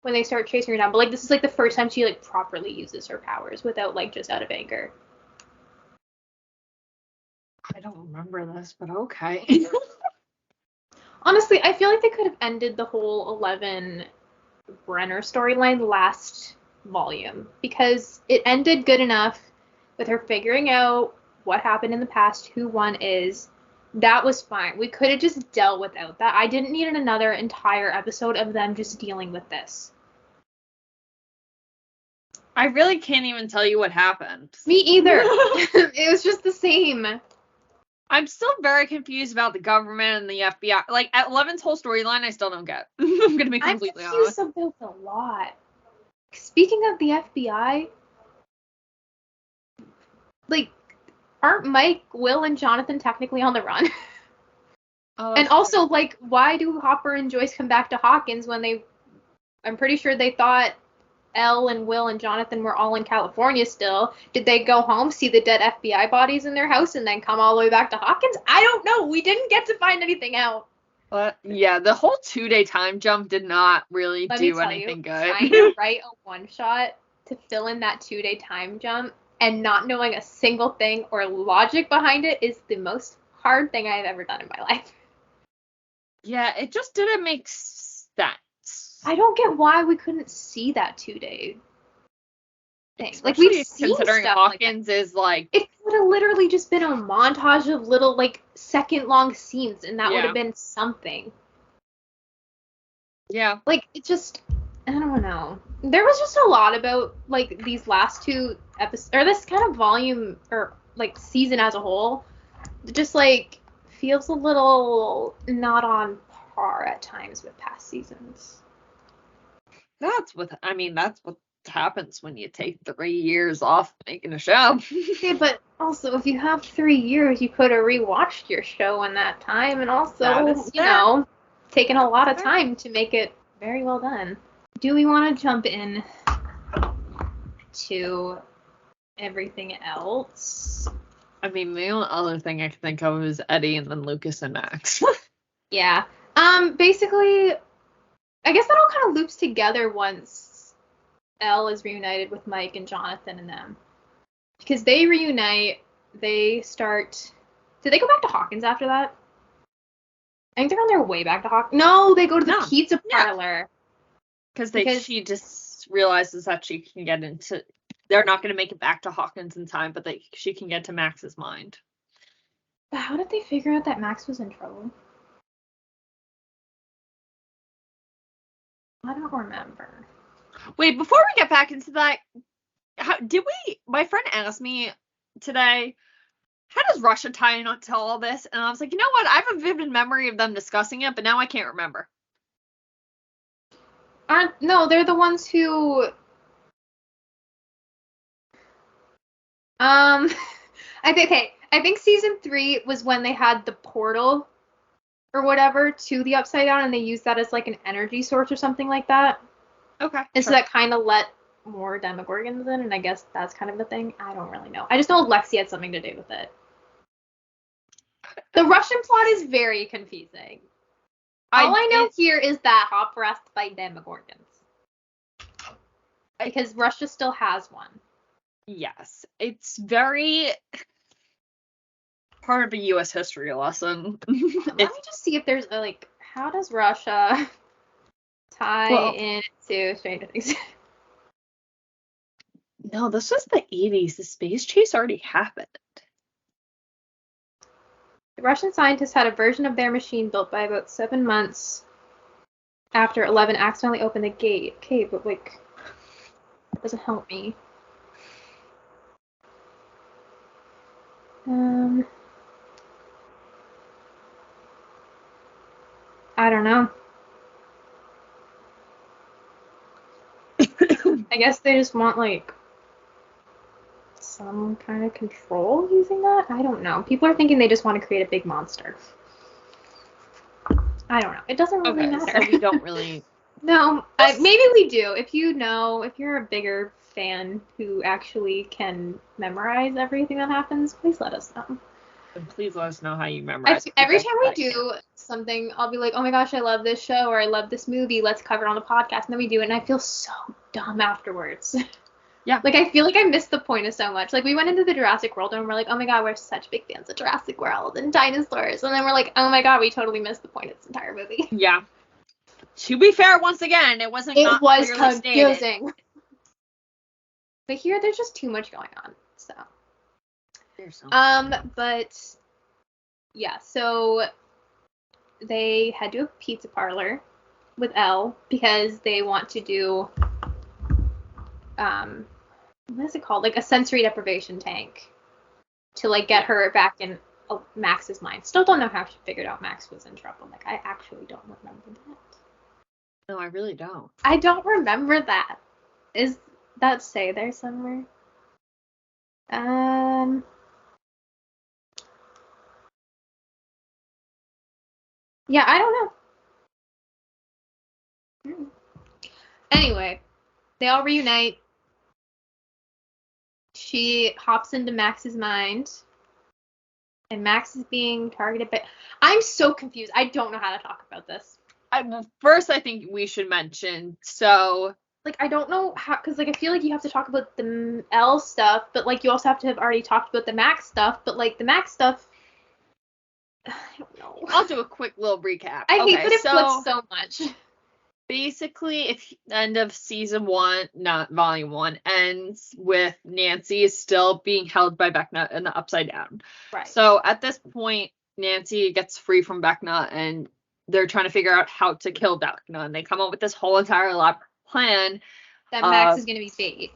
C: when they start chasing her down. But like this is like the first time she like properly uses her powers without like just out of anger.
D: I don't remember this, but okay.
C: Honestly, I feel like they could have ended the whole 11 Brenner storyline last volume because it ended good enough with her figuring out what happened in the past, who one is, that was fine. We could have just dealt without that. I didn't need another entire episode of them just dealing with this.
D: I really can't even tell you what happened.
C: Me either. It was just the same.
D: I'm still very confused about the government and the FBI. Like, at Eleven's whole storyline, I still don't get. I'm gonna be completely honest.
C: I'm confused about a lot. Speaking of the FBI, like, aren't Mike, Will, and Jonathan technically on the run? And also, like, why do Hopper and Joyce come back to Hawkins when I'm pretty sure they thought Elle and Will and Jonathan were all in California still. Did they go home, see the dead FBI bodies in their house, and then come all the way back to Hawkins? I don't know. We didn't get to find anything out.
D: Yeah, the whole 2-day time jump did not really do anything good.
C: Trying to write a one-shot to fill in that 2-day time jump and not knowing a single thing or logic behind it is the most hard thing I've ever done in my life.
D: Yeah, it just didn't make sense.
C: I don't get why we couldn't see that 2-day thing.
D: Especially
C: like, we've seen
D: considering
C: stuff
D: Hawkins
C: like
D: is like...
C: It would have literally just been a montage of little, like, second-long scenes, and that would have been something.
D: Yeah.
C: Like, it just... I don't know. There was just a lot about, like, these last 2 episodes, or this kind of volume, or, like, season as a whole, just, like, feels a little not on par at times with past seasons.
D: That's what happens when you take 3 years off making a show.
C: Okay, but also, if you have 3 years, you could have rewatched your show in that time, and also, taken a lot of time to make it very well done. Do we want to jump in to everything else?
D: I mean, the only other thing I can think of is Eddie and then Lucas and Max.
C: Yeah. Basically, I guess that all kind of loops together once Elle is reunited with Mike and Jonathan and them. Because they reunite, they start... Did they go back to Hawkins after that? I think they're on their way back to Hawkins. No, they go to the pizza parlor.
D: Because she just realizes that she can get into... They're not going to make it back to Hawkins in time, but she can get to Max's mind.
C: But how did they figure out that Max was in trouble? I don't remember.
D: Wait, before we get back into that, my friend asked me today, how does Russia tie into all this? And I was like, you know what? I have a vivid memory of them discussing it, but now I can't remember.
C: No, they're the ones who... I think season 3 was when they had the portal or whatever to the Upside Down, and they used that as like an energy source or something like that.
D: Okay.
C: And so that kind of let more Demogorgons in, and I guess that's kind of the thing. I don't really know. I just know Lexie had something to do with it. The Russian plot is very confusing. All I know here is that Hopper has to fight Demogorgons. Because Russia still has one.
D: Yes. It's very part of a U.S. history lesson.
C: Let me just see if there's how does Russia tie into Stranger Things?
D: No, this was the 80s. The space chase already happened.
C: The Russian scientists had a version of their machine built by about 7 months after 11 accidentally opened the gate. Okay, but that doesn't help me. I don't know. I guess they just want, some kind of control using that? I don't know. People are thinking they just want to create a big monster. I don't know. It doesn't really matter.
D: So we don't really...
C: No, maybe we do. If you're a bigger fan who actually can memorize everything that happens, please let us know.
D: And please let us know how you memorize.
C: Every time we do something, I'll be like, oh my gosh, I love this show, or I love this movie, let's cover it on the podcast. And then we do it, and I feel so dumb afterwards.
D: Yeah.
C: I feel like I missed the point of so much. We went into the Jurassic World, and we're like, oh my god, we're such big fans of Jurassic World and dinosaurs. And then we're like, oh my god, we totally missed the point of this entire movie.
D: Yeah. To be fair, once again, it was confusing.
C: Stated. But here, there's just too much going on, so.
D: There's so
C: but Yeah, so they head to a pizza parlor with Elle because they want to do, what is it called? Like a sensory deprivation tank to like get her back in Max's mind. Still don't know how she figured out Max was in trouble. Like, I actually don't remember that.
D: No, I really don't.
C: I don't remember that. Is that say there somewhere? Yeah, I don't know. Anyway, they all reunite. She hops into Max's mind. And Max is being targeted by... I'm so confused. I don't know how to talk about this.
D: First, I think we should mention, so...
C: Like, I don't know how... Because, like, I feel like you have to talk about the L stuff, but, like, you also have to have already talked about the Max stuff, but, like, the Max stuff... I don't know.
D: I'll do a quick little recap.
C: I hate that it flips so much.
D: Basically, if end of season 1, not volume 1, ends with Nancy is still being held by Vecna in the Upside Down.
C: Right.
D: So at this point, Nancy gets free from Vecna, and they're trying to figure out how to kill Vecna, and they come up with this whole entire elaborate plan.
C: That Max is going to be bait,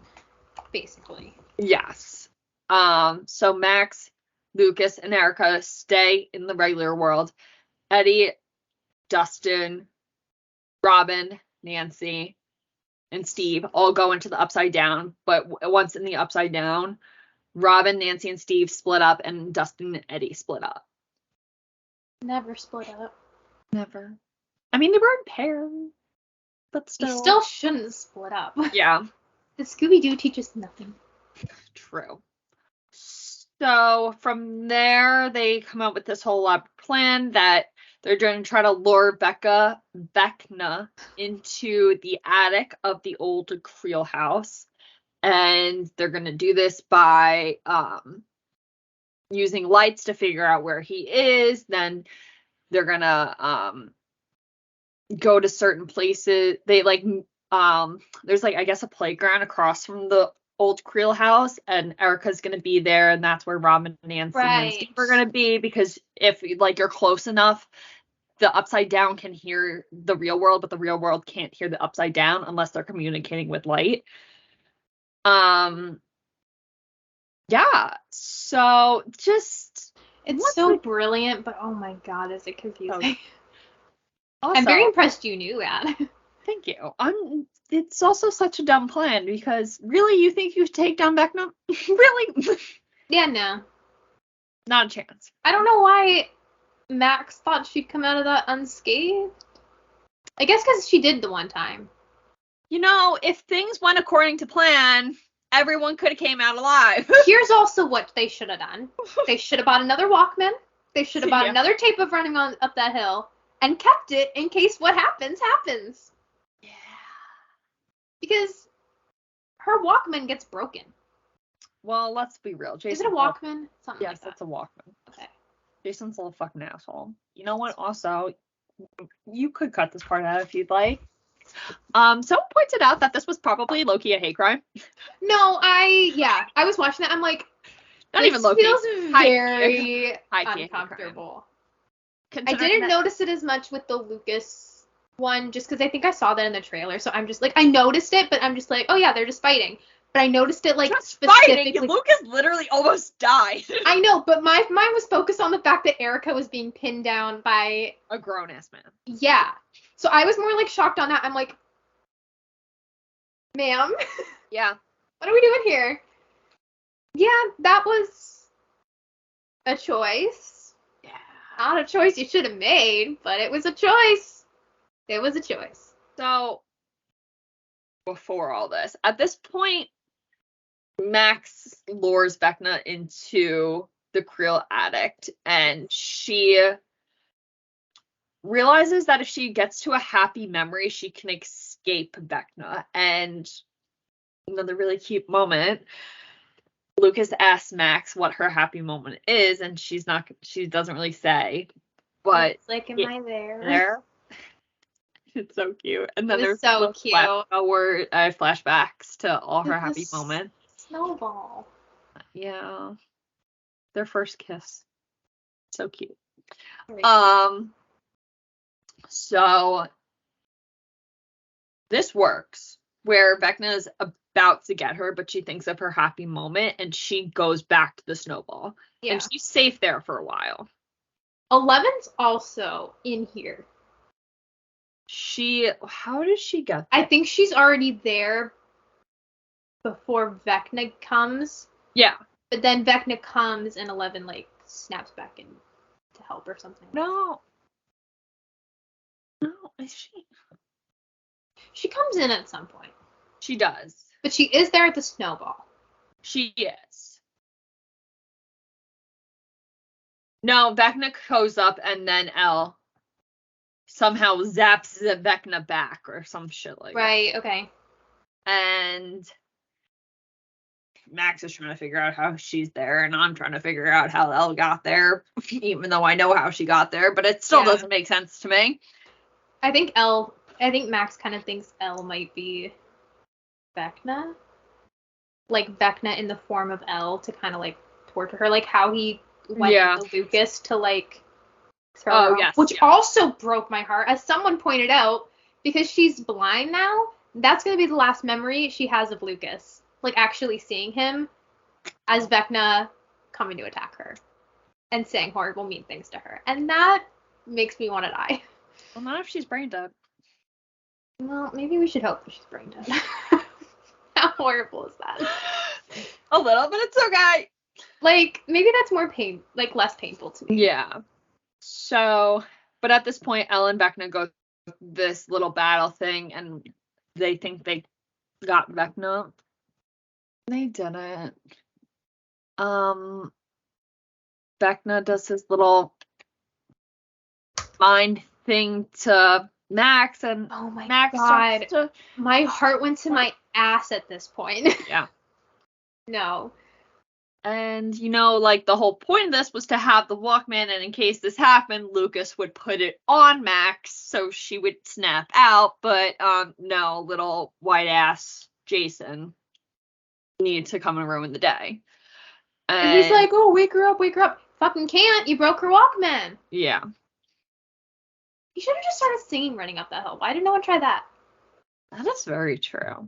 C: basically.
D: Yes. So Max, Lucas, and Erica stay in the regular world. Eddie, Dustin, Robin, Nancy, and Steve all go into the Upside Down, but once in the Upside Down, Robin, Nancy, and Steve split up, and Dustin and Eddie split up.
C: Never split up.
D: Never. I mean, they were in pairs, but still.
C: You still shouldn't split up.
D: Yeah.
C: The Scooby-Doo teaches nothing.
D: True. So from there, they come up with this whole plan that they're going to try to lure Vecna into the attic of the old Creel house. And they're going to do this by using lights to figure out where he is. Then they're going to go to certain places. They there's like, I guess, a playground across from the old Creel house, and Erica's gonna be there, and that's where Robin, Nancy, and Steve are gonna be, because if like you're close enough, the Upside Down can hear the real world, but the real world can't hear the Upside Down unless they're communicating with light. Yeah, so just
C: it's so brilliant, but oh my god, is it confusing.
D: Also,
C: I'm very impressed you knew that.
D: Thank you. It's also such a dumb plan, because really, you think you could take down Vecna? Really?
C: Yeah, no.
D: Not a chance.
C: I don't know why Max thought she'd come out of that unscathed. I guess because she did the one time.
D: You know, if things went according to plan, everyone could have came out alive.
C: Here's also what they should have done. They should have bought another Walkman. They should have bought another tape of running up that hill and kept it in case what happens.
D: Yeah.
C: Because her Walkman gets broken.
D: Well, let's be real. Jason,
C: is it a Walkman? Something
D: yes,
C: like that.
D: It's a Walkman.
C: Okay.
D: Jason's a little fucking asshole. You know what? Also, you could cut this part out if you'd like. Someone pointed out that this was probably low-key a hate crime.
C: No, I was watching that. I'm like,
D: not even low-key.
C: Feels very uncomfortable. I didn't notice it as much with the Lucas one, just because I think I saw that in the trailer. So I'm just like, I noticed it, but I'm just like, oh yeah, they're just fighting. But I noticed it like
D: just
C: specifically.
D: Fighting. Lucas literally almost died.
C: I know, but my mind was focused on the fact that Erica was being pinned down by
D: a grown-ass man.
C: Yeah. So I was more like shocked on that. I'm like, ma'am.
D: Yeah.
C: What are we doing here? Yeah, that was a choice.
D: Yeah.
C: Not a choice you should have made, but it was a choice. It was a choice.
D: So, before all this, at this point, Max lures Vecna into the Creel attic, and she realizes that if she gets to a happy memory, she can escape Vecna. And another really cute moment, Lucas asks Max what her happy moment is, and she doesn't really say, but
C: it's like, am I there?
D: There. It's so cute. And then there's
C: so cute.
D: Flashbacks to all her happy moments.
C: Snowball.
D: Yeah. Their first kiss. So cute.
C: Right.
D: So this works where Vecna is about to get her, but she thinks of her happy moment and she goes back to the snowball. Yeah. And she's safe there for a while.
C: 11's also in here.
D: How did she get there?
C: I think she's already there before Vecna comes.
D: Yeah.
C: But then Vecna comes and 11 like snaps back in to help or something.
D: No, is she?
C: She comes in at some point.
D: She does.
C: But she is there at the snowball.
D: She is. No, Vecna goes up and then Elle somehow zaps the Vecna back or some shit like that.
C: Right, okay.
D: And Max is trying to figure out how she's there, and I'm trying to figure out how Elle got there, even though I know how she got there, but it still doesn't make sense to me.
C: I think Max kind of thinks Elle might be Vecna. Like Vecna in the form of Elle to kind of like torture her, like how he went to Lucas to like throw her off, which also broke my heart, as someone pointed out, because she's blind now. That's going to be the last memory she has of Lucas, like actually seeing him as Vecna coming to attack her and saying horrible, mean things to her, and that makes me want to die.
D: Well, not if she's brain dead.
C: Well, maybe we should hope that she's brain dead. How horrible is that?
D: A little, but it's okay.
C: Like, maybe that's less painful to me.
D: Yeah. So, but at this point, Elle and Vecna go this little battle thing, and they think they got Vecna. They didn't. Vecna does his little mind thing to Max, and
C: oh my
D: Max
C: God, my heart went to my ass at this point.
D: Yeah.
C: No.
D: And, like, the whole point of this was to have the Walkman, and in case this happened, Lucas would put it on Max so she would snap out, but, no, little white-ass Jason needed to come and ruin the day.
C: And he's like, oh, wake her up. Fucking can't, you broke her Walkman.
D: Yeah.
C: You should have just started singing running up that hill. Why did no one try that?
D: That is very true.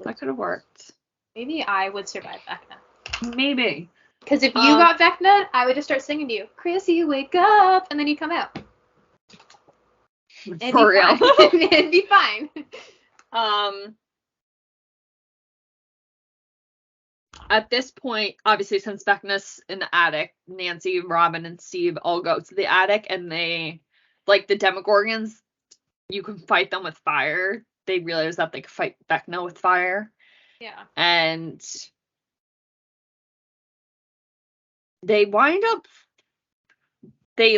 D: That could have worked.
C: Maybe I would survive Vecna.
D: Maybe.
C: Because if you got Vecna, I would just start singing to you, Chrissy, wake up, and then you'd come out.
D: For real.
C: It'd be fine.
D: At this point, obviously, since Vecna's in the attic, Nancy, Robin, and Steve all go to the attic, and they, like, the Demogorgons, you can fight them with fire. They realize that they can fight Vecna with fire.
C: Yeah. And
D: they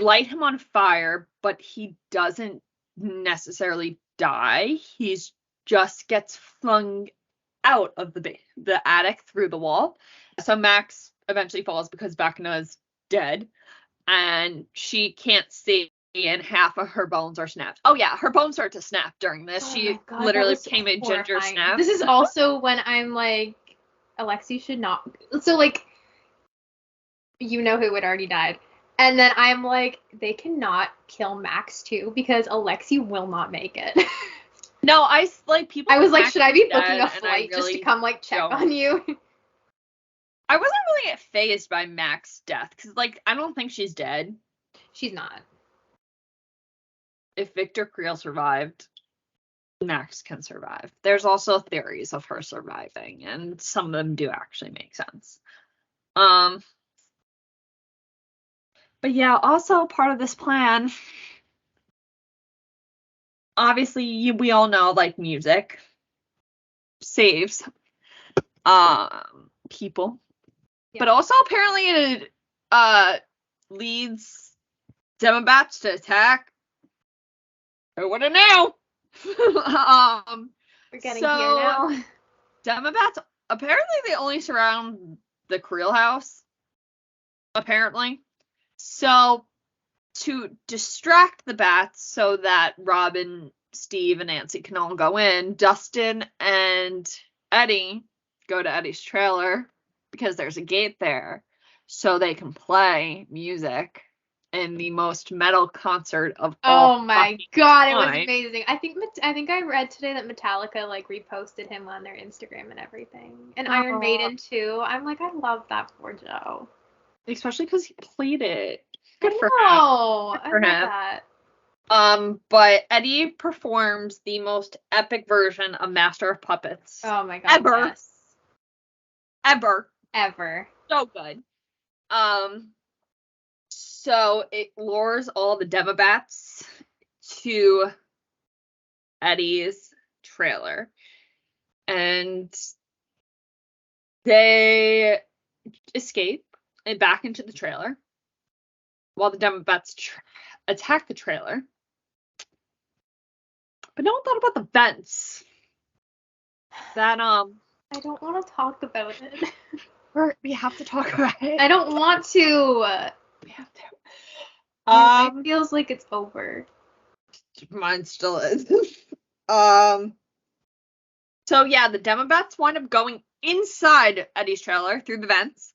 D: light him on fire, but he doesn't necessarily die. He's just gets flung out of the attic through the wall. So Max eventually falls because Vecna is dead, and she can't see, and half of her bones are snapped. Oh yeah, her bones start to snap during this. She literally became a ginger snap.
C: This is also when I'm like, Alexie should not. So like, who had already died. And then I'm like, they cannot kill Max too, because Alexie will not make it.
D: No, I was like,
C: should I be booking a flight just to come like check on you?
D: I wasn't really fazed by Max's death, because like, I don't think she's dead.
C: She's not.
D: If Victor Creel survived, Max can survive. There's also theories of her surviving, and some of them do actually make sense. But yeah, also part of this plan, obviously, we all know, like, music saves people. Yeah. But also, apparently, it leads Demobats to attack. I wouldn't know.
C: We're getting here now.
D: Demobats, apparently, they only surround the Creel house. Apparently. So, to distract the bats so that Robin, Steve, and Nancy can all go in, Dustin and Eddie go to Eddie's trailer because there's a gate there. so they can play music in the most metal concert of all.
C: Oh my god, it was amazing. I think I read today that Metallica like reposted him on their Instagram and everything. And Iron Maiden too. I'm like, I love that poor Joe.
D: Especially because he played it. Good for him.
C: I love that.
D: But Eddie performs the most epic version of Master of Puppets.
C: Oh my god.
D: Ever.
C: Yes.
D: Ever. So good. So it lures all the Demobats to Eddie's trailer. And they escape and back into the trailer while the Demobats attack the trailer. But no one thought about the vents. That,
C: I don't want to talk about it.
D: We have to talk about it.
C: I don't want to.
D: We have to.
C: It feels like it's over.
D: Mine still is. So yeah, the Demobats wind up going inside Eddie's trailer through the vents.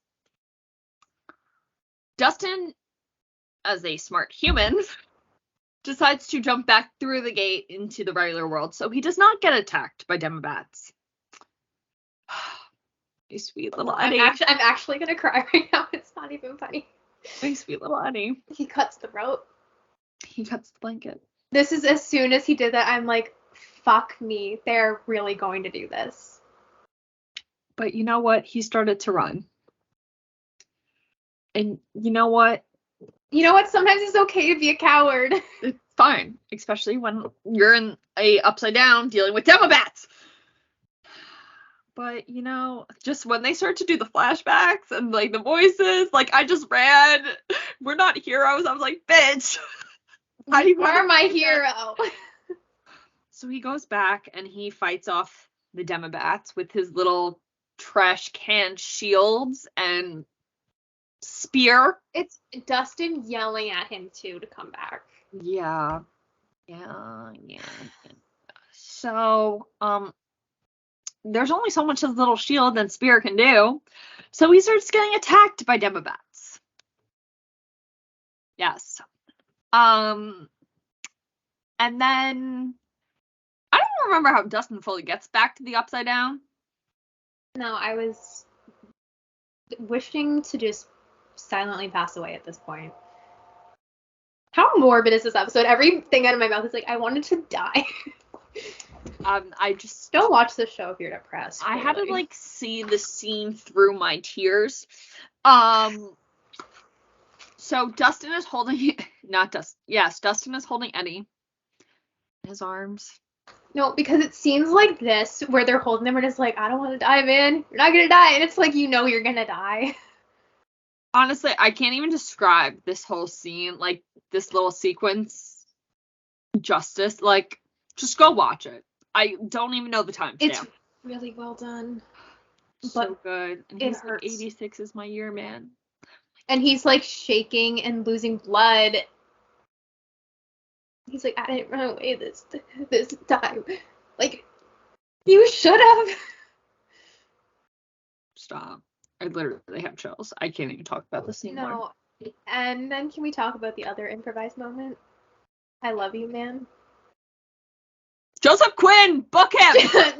D: Dustin, as a smart human, decides to jump back through the gate into the regular world, so he does not get attacked by Demobats. You sweet little Eddie.
C: I'm actually gonna cry right now. It's not even funny.
D: My sweet little Eddie.
C: He cuts the rope.
D: He cuts the blanket.
C: This is as soon as he did that, I'm like, fuck me. They're really going to do this.
D: But you know what? He started to run. And you know what?
C: Sometimes it's okay to be a coward.
D: It's fine. Especially when you're in a upside down dealing with Demobats. But, just when they start to do the flashbacks and, like, the voices, like, I just ran. We're not heroes. I was like, bitch.
C: You are my hero.
D: So he goes back and he fights off the Demobats with his little trash can shields and spear.
C: It's Dustin yelling at him, too, to come back.
D: Yeah. So, there's only so much his little shield and spear can do. So he starts getting attacked by Demobats. Yes. And then I don't remember how Dustin fully gets back to the Upside Down.
C: No, I was wishing to just silently pass away at this point. How morbid is this episode? Everything out of my mouth is like, I wanted to die.
D: I just
C: don't watch this show if you're depressed.
D: I
C: really.
D: had to see the scene through my tears. So Dustin is holding Dustin is holding Eddie in his arms.
C: No, because it seems like this where they're holding him and it's like, I don't want to die, man. You're not gonna die, and it's like you're gonna die.
D: Honestly, I can't even describe this whole scene, like this little sequence justice. Like, just go watch it. I don't even know the timestamp.
C: It's really well done.
D: So good. And he's
C: hurts.
D: like, 86 is my year, man.
C: And he's like shaking and losing blood. He's like, I didn't run away this time. Like, you should have.
D: Stop. I literally have chills. I can't even talk about this anymore.
C: No. And then can we talk about the other improvised moment? I love you, man.
D: Joseph Quinn, book him!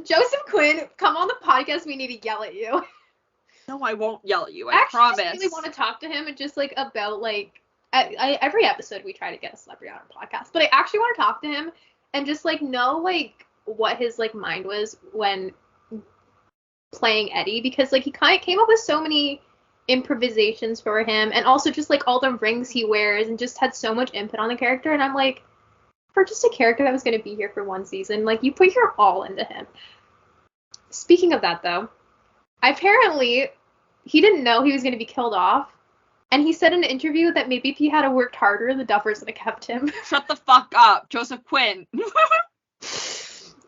C: Joseph Quinn, come on the podcast. We need to yell at you.
D: No, I won't yell at you. I promise.
C: I really want to talk to him and just like about like every episode we try to get a celebrity on our podcast, but I actually want to talk to him and just like know like what his like mind was when playing Eddie, because like he kind of came up with so many improvisations for him, and also just like all the rings he wears, and just had so much input on the character. And I'm like, for just a character that was going to be here for one season, like you put your all into him. Speaking of that though, apparently he didn't know he was going to be killed off, and he said in an interview that maybe if he had worked harder, the Duffers would have kept him.
D: Shut the fuck up, Joseph Quinn.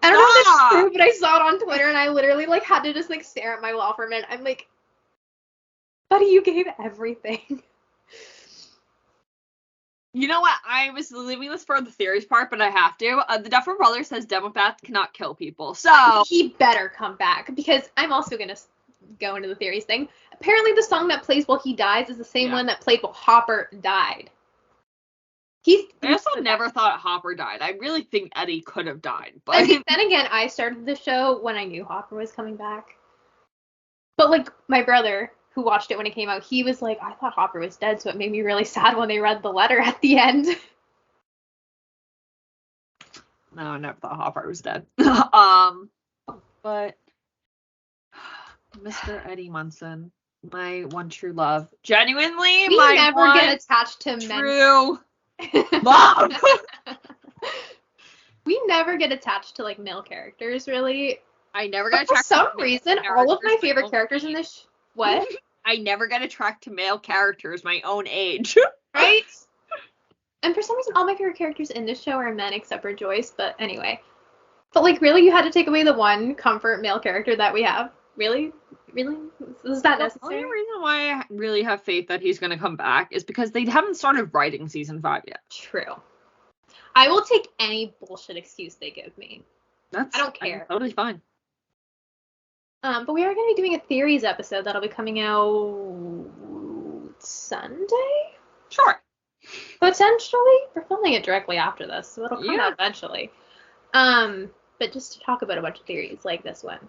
C: I don't know if that's true, but I saw it on Twitter and I literally like had to just like stare at my wall for a minute. I'm like, buddy, you gave everything.
D: You know what? I was leaving this for the theories part, but I have to. The Duffer Brothers says Demobats cannot kill people, so
C: he better come back, because I'm also gonna go into the theories thing. apparently the song that plays while he dies is the same one that played while Hopper died. I
D: also never thought Hopper died. I really think Eddie could have died. But
C: I mean, then again, I started the show when I knew Hopper was coming back. But, like, my brother, who watched it when it came out, he was like, I thought Hopper was dead, so it made me really sad when they read the letter at the end.
D: No, I never thought Hopper was dead. But Mr. Eddie Munson, my one true love. Genuinely,
C: we
D: my
C: never
D: one
C: get attached to
D: true love.
C: We never get attached to, like, male characters, really.
D: I never get
C: attracted
D: to
C: for some reason, all of my favorite characters in this what?
D: I never get attracted to male characters my own age.
C: Right? And for some reason, all my favorite characters in this show are men except for Joyce, but anyway. But, like, really, you had to take away the one comfort male character that we have? Really? Really? Is that necessary?
D: The only reason why I really have faith that he's going to come back is because they haven't started writing season 5 yet.
C: True. I will take any bullshit excuse they give me. I don't care.
D: Totally fine.
C: But we are going to be doing a theories episode that'll be coming out Sunday?
D: Sure.
C: Potentially. We're filming it directly after this, so it'll come out eventually. But just to talk about a bunch of theories like this one.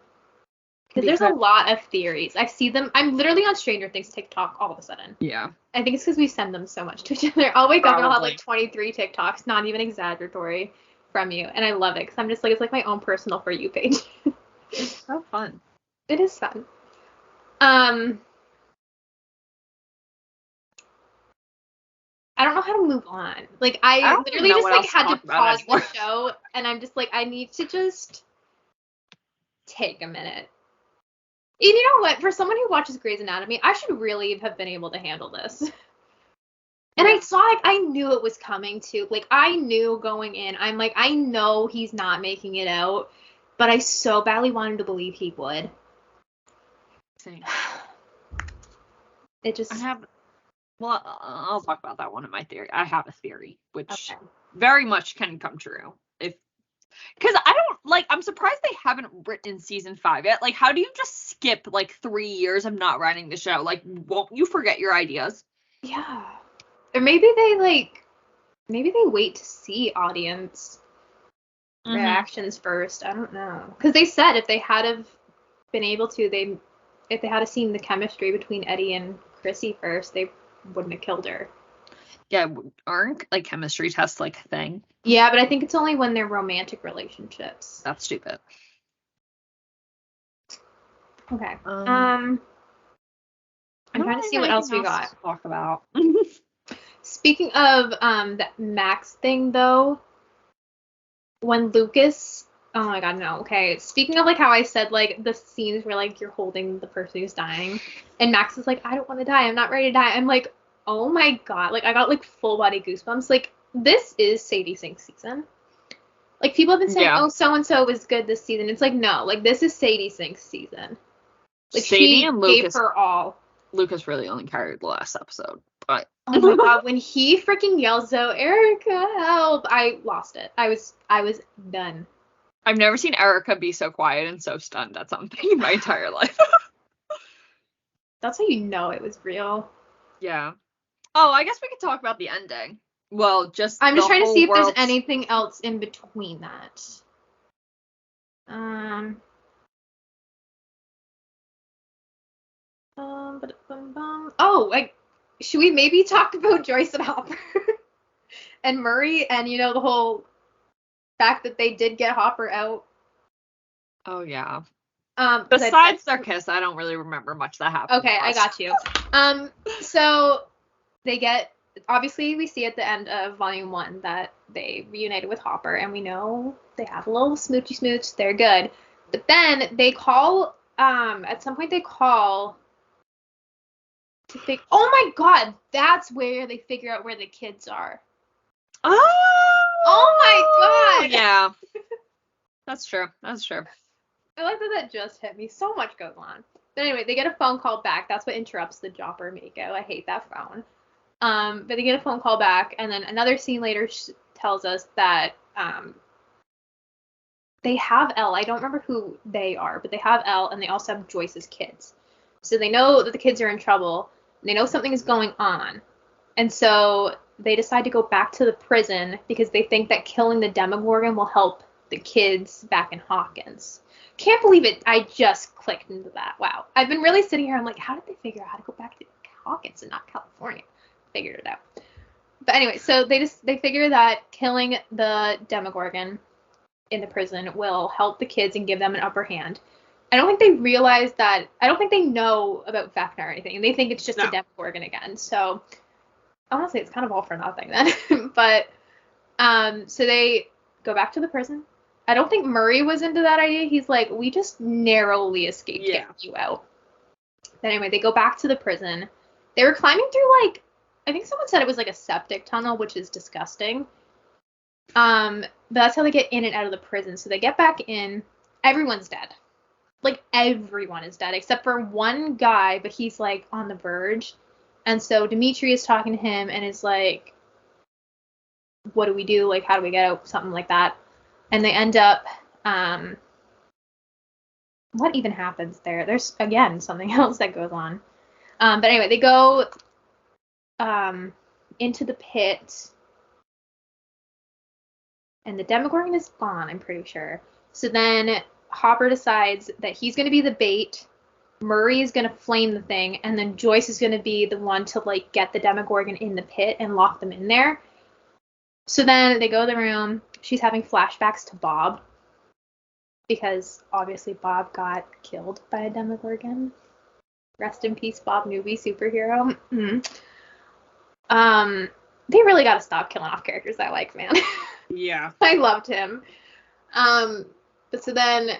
C: Because there's a lot of theories. I see them. I'm literally on Stranger Things TikTok all of a sudden.
D: Yeah.
C: I think it's because we send them so much to each other. I'll wake up and I'll have like 23 TikToks, not even exaggeratory, from you. And I love it because I'm just like, it's like my own personal For You page.
D: It's so fun.
C: It is fun. I don't know how to move on. Like, I literally just like had to pause the show, and I'm just like, I need to just take a minute. And you know what? For someone who watches Grey's Anatomy, I should really have been able to handle this. And I saw, like, I knew it was coming too. Like, I knew going in. I'm like, I know he's not making it out, but I so badly wanted to believe he would.
D: Same.
C: It just.
D: Well, I'll talk about that one in my theory. I have a theory, which very much can come true. Because I don't, like, I'm surprised they haven't written season 5 yet. Like, how do you just skip, like, 3 years of not writing the show? Like, won't you forget your ideas?
C: Yeah. Or maybe they wait to see audience reactions first. I don't know. Because they said if they had have been able to, if they had seen the chemistry between Eddie and Chrissy first, they wouldn't have killed her.
D: Yeah, aren't, like, chemistry tests, like, a thing?
C: Yeah, but I think it's only when they're romantic relationships.
D: That's stupid.
C: Okay. I'm trying to see what else we got.
D: To talk about.
C: Speaking of that Max thing, though, when Lucas... Oh my god, no. Okay. Speaking of, like, how I said, like, the scenes where, like, you're holding the person who's dying, and Max is like, I don't want to die. I'm not ready to die. I'm like, oh my god. Like, I got, like, full body goosebumps. Like, this is Sadie Sink's season. Like, people have been saying, oh, so-and-so was good this season. It's like, no. Like, this is Sadie Sink's season. Like,
D: Sadie and Lucas
C: gave her all.
D: Lucas really only carried the last episode, but...
C: Oh my god, when he freaking yells out, Erica, help! I lost it. I was done.
D: I've never seen Erica be so quiet and so stunned at something in my entire life.
C: That's how you know it was real.
D: Yeah. Oh, I guess we could talk about the ending. Well,
C: I'm just trying to see if there's anything else in between that. Should we maybe talk about Joyce and Hopper? And Murray, and, you know, the whole fact that they did get Hopper out.
D: Oh, yeah. Besides their kiss, I don't really remember much that happened.
C: Okay, I got you. So they get, obviously we see at the end of volume 1 that they reunited with Hopper, and we know they have a little smoochy smooch, they're good. But then they call, at some point they call to think, oh my god, that's where they figure out where the kids are. Oh my god!
D: Yeah. That's true.
C: I like that just hit me. So much goes on. But anyway, they get a phone call back. That's what interrupts the Jopper Mako. I hate that phone. But they get a phone call back, and then another scene later tells us that they have Elle. I don't remember who they are, but they have Elle, and they also have Joyce's kids. So they know that the kids are in trouble. They know something is going on. And so they decide to go back to the prison because they think that killing the Demogorgon will help the kids back in Hawkins. Can't believe it. I just clicked into that. Wow. I've been really sitting here. I'm like, how did they figure out how to go back to Hawkins and not California? Figured it out. But anyway, so they figure that killing the Demogorgon in the prison will help the kids and give them an upper hand. I don't think they realize that. I don't think they know about Vecna or anything, and they think it's just a Demogorgon again. So honestly, it's kind of all for nothing then. But so they go back to the prison. I don't think Murray was into that idea. He's like, we just narrowly escaped getting you out. But anyway, they go back to the prison. They were climbing through, like, I think someone said it was like a septic tunnel, which is disgusting. But that's how they get in and out of the prison. So they get back in. Everyone's dead. Like, everyone is dead except for one guy, but he's, like, on the verge. And so Dimitri is talking to him and is like, what do we do? Like, how do we get out? Something like that. And they end up, what even happens there? There's, again, something else that goes on. But anyway, they go into the pit. And the Demogorgon is gone, I'm pretty sure. So then Hopper decides that he's going to be the bait. Murray is going to flame the thing. And then Joyce is going to be the one to, like, get the Demogorgon in the pit and lock them in there. So then they go to the room. She's having flashbacks to Bob. Because, obviously, Bob got killed by a Demogorgon. Rest in peace, Bob Newby, superhero. They really got to stop killing off characters I like, man.
D: Yeah.
C: I loved him. But so then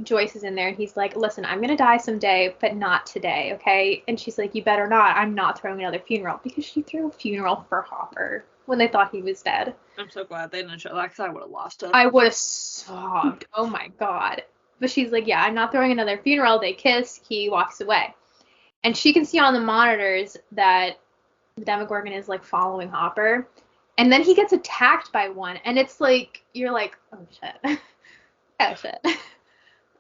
C: Joyce is in there and he's like, listen, I'm going to die someday, but not today, okay? And she's like, you better not. I'm not throwing another funeral. Because she threw a funeral for Hopper when they thought he was dead.
D: I'm so glad they didn't show that because I would have lost it.
C: I would have sobbed. Oh my God. But she's like, yeah, I'm not throwing another funeral. They kiss. He walks away. And she can see on the monitors that the Demogorgon is, like, following Hopper. And then he gets attacked by one. And it's like, you're like, oh, shit. Oh, shit.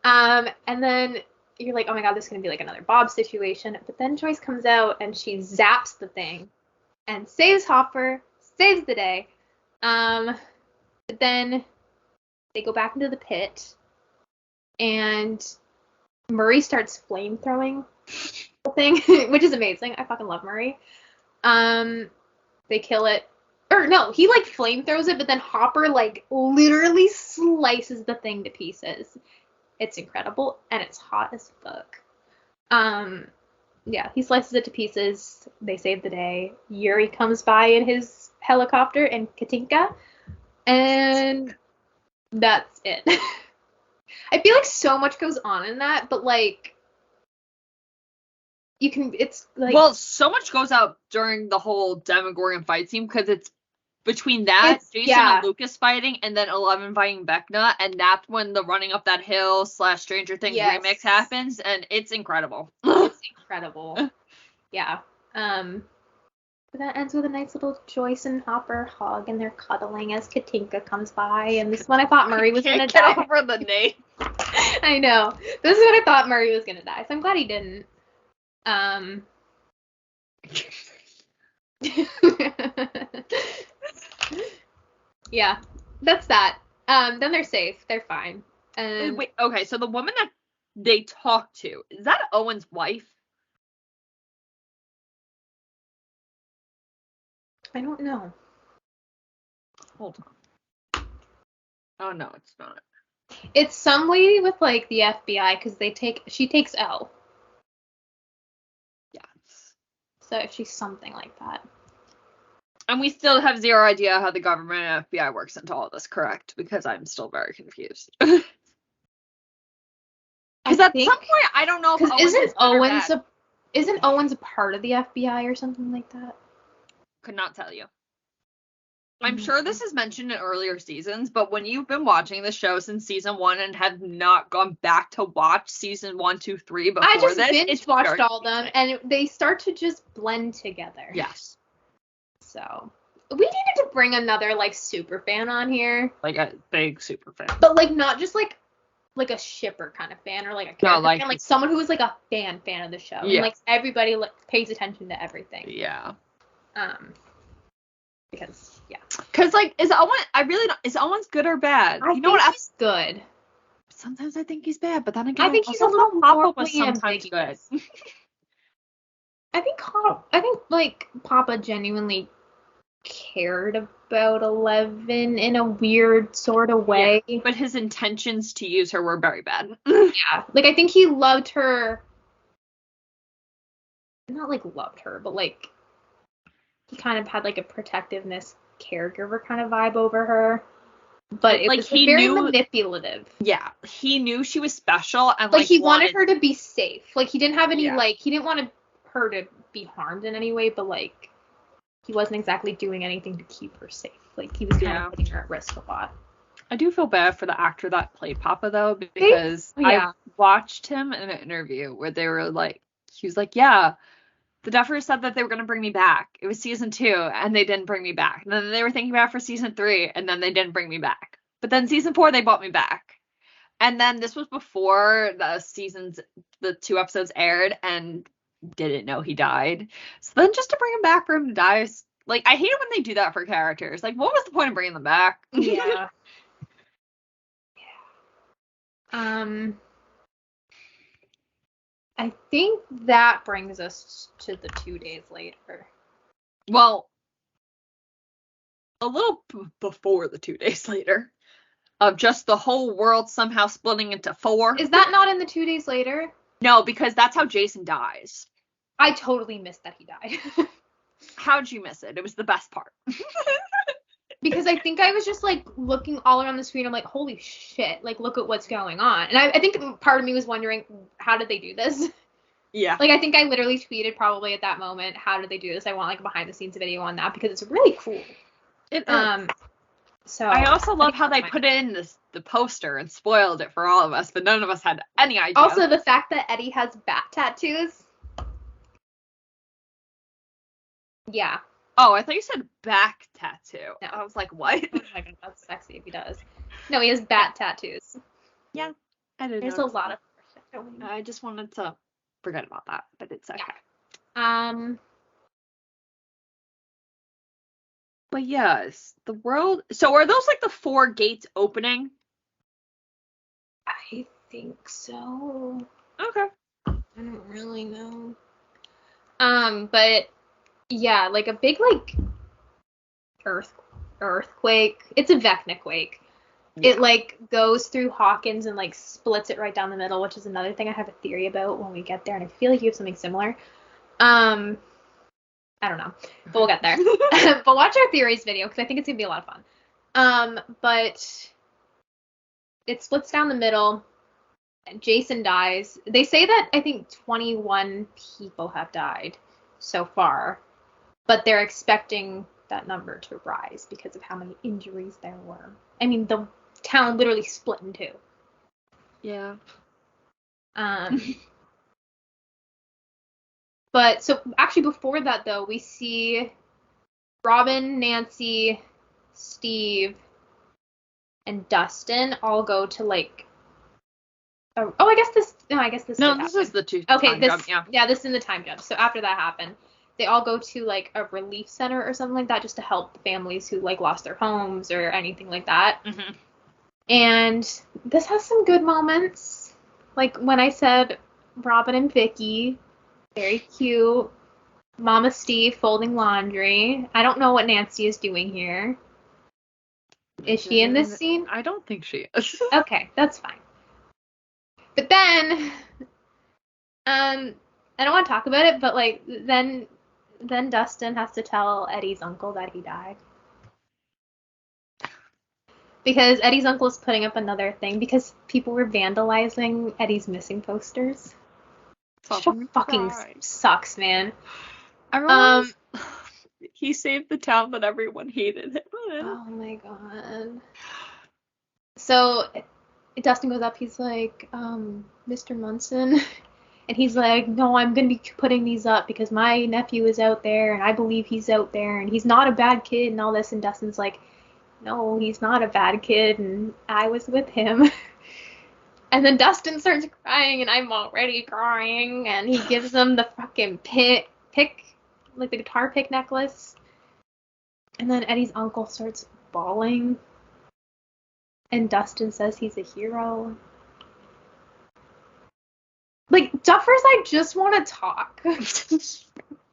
C: And then you're like, oh, my God, this is going to be, like, another Bob situation. But then Joyce comes out and she zaps the thing and saves Hopper, saves the day. But then they go back into the pit. And Murray starts flamethrowing the thing, which is amazing. I fucking love Murray. They kill it. Or no, he, like, flamethrows it, but then Hopper, like, literally slices the thing to pieces. It's incredible, and it's hot as fuck. Yeah, he slices it to pieces. They save the day. Yuri comes by in his helicopter and Katinka, and that's it. I feel like so much goes on in that, but, like, it's like...
D: Well, so much goes out during the whole Demogorgon fight scene, because it's between that, Jason and Lucas fighting, and then 11 fighting Vecna, and that's when the running up that hill / Stranger Things remix happens, and it's incredible.
C: It's incredible. Yeah. But that ends with a nice little Joyce and Hopper hug, and they're cuddling as Katinka comes by, and this is when I thought Murray was gonna die.
D: Get over the name.
C: I know. This is when I thought Murray was gonna die, so I'm glad he didn't. Yeah, that's that. Then they're safe. They're fine.
D: Wait, okay, so the woman that they talk to, is that Owen's wife?
C: I don't know.
D: Hold on. Oh, no, it's not.
C: It's some lady with, like, the FBI, because she takes L.
D: Yes.
C: So she's something like that.
D: And we still have zero idea how the government and FBI works into all of this, correct? Because I'm still very confused. Because at some point, I don't know if
C: isn't Owens a part of the FBI or something like that?
D: Could not tell you. I'm sure this is mentioned in earlier seasons, but when you've been watching the show since season 1 and have not gone back to watch season 1, 2, 3 before
C: I just
D: this,
C: binge watched all of them, and they start to just blend together.
D: Yes.
C: So we needed to bring another, like, super fan on here.
D: Like a big super fan.
C: But, like, not just, like, like a shipper kind of fan or like a character fan, like someone who is like a fan of the show. Yeah. And like everybody pays attention to everything.
D: Yeah.
C: Because
D: like is Owen's good or bad?
C: I think he's good.
D: Sometimes I think he's bad, but then again,
C: I think he's a little
D: Papa was sometimes good.
C: I think like Papa genuinely cared about Eleven in a weird sort of way.
D: Yeah, but his intentions to use her were very bad.
C: Yeah. Like I think he loved her. Not like loved her, but like he kind of had like a protectiveness caregiver kind of vibe over her. But it was like, very manipulative.
D: Yeah. He knew she was special and
C: like he wanted her to be safe. Like he didn't have any like he didn't want her to be harmed in any way, but like he wasn't exactly doing anything to keep her safe. Like he was kind of putting her at risk a lot.
D: I do feel bad for the actor that played Papa though, because I watched him in an interview where they were like, he was like, yeah, the Duffers said that they were going to bring me back. It was season 2 and they didn't bring me back. And then they were thinking about it for season 3 and then they didn't bring me back. But then season 4, they brought me back. And then this was before the 2 episodes aired and didn't know he died. So then just to bring him back for him to die is, like, I hate it when they do that for characters. Like, what was the point of bringing them back?
C: Yeah. I think that brings us to the 2 days later.
D: Well, a little before the 2 days later. Of just the whole world somehow splitting into 4.
C: Is that not in the 2 days later?
D: No, because that's how Jason dies.
C: I totally missed that he died.
D: How'd you miss it? It was the best part.
C: Because I think I was just, like, looking all around the screen. I'm like, holy shit. Like, look at what's going on. And I think part of me was wondering, how did they do this?
D: Yeah.
C: Like, I think I literally tweeted probably at that moment, how did they do this? I want, like, a behind-the-scenes video on that because it's really cool.
D: It is. So I also love how they put in the poster and spoiled it for all of us, but none of us had any idea.
C: Also, the fact that Eddie has bat tattoos. Yeah.
D: Oh, I thought you said back tattoo. No. I was like, what?
C: Oh my god, that's sexy if he does. No, he has bat tattoos.
D: Yeah, I didn't know.
C: There's a lot of
D: foreshadowing. I just wanted to forget about that, but it's okay.
C: Yeah.
D: But yes, the world. So are those like the 4 gates opening?
C: I think so.
D: Okay.
C: I don't really know. But yeah, like a big like earthquake. It's a Vecna-quake. Yeah. It like goes through Hawkins and like splits it right down the middle, which is another thing I have a theory about when we get there, and I feel like you have something similar. I don't know, but we'll get there. But watch our theories video because I think it's gonna be a lot of fun. But it splits down the middle. Jason dies. They say that I think 21 people have died so far, but they're expecting that number to rise because of how many injuries there were. I mean, the town literally split in 2.
D: Yeah.
C: But so actually before that though, we see Robin, Nancy, Steve, and Dustin all go to like. I guess this. No, I guess this.
D: No, this is the 2.
C: Okay, this. Jump, yeah, this is in the time jump. So after that happened, they all go to like a relief center or something like that, just to help families who like lost their homes or anything like that.
D: Mm-hmm.
C: And this has some good moments, like when I said Robin and Vicky, very cute. Mama Steve folding laundry. I don't know what Nancy is doing here. Is she in this scene?
D: I don't think she is.
C: Okay, that's fine. But then, I don't want to talk about it, but like then Dustin has to tell Eddie's uncle that he died. Because Eddie's uncle is putting up another thing because people were vandalizing Eddie's missing posters. Which fucking sucks, man.
D: He saved the town that everyone hated him.
C: Oh my god. So Dustin goes up, he's like, Mr. Munson. And he's like, no, I'm going to be putting these up because my nephew is out there and I believe he's out there and he's not a bad kid and all this. And Dustin's like, no, he's not a bad kid and I was with him. And then Dustin starts crying, and I'm already crying, and he gives them the fucking pick, like the guitar pick necklace. And then Eddie's uncle starts bawling, and Dustin says he's a hero. Like, Duffers, I just want to talk.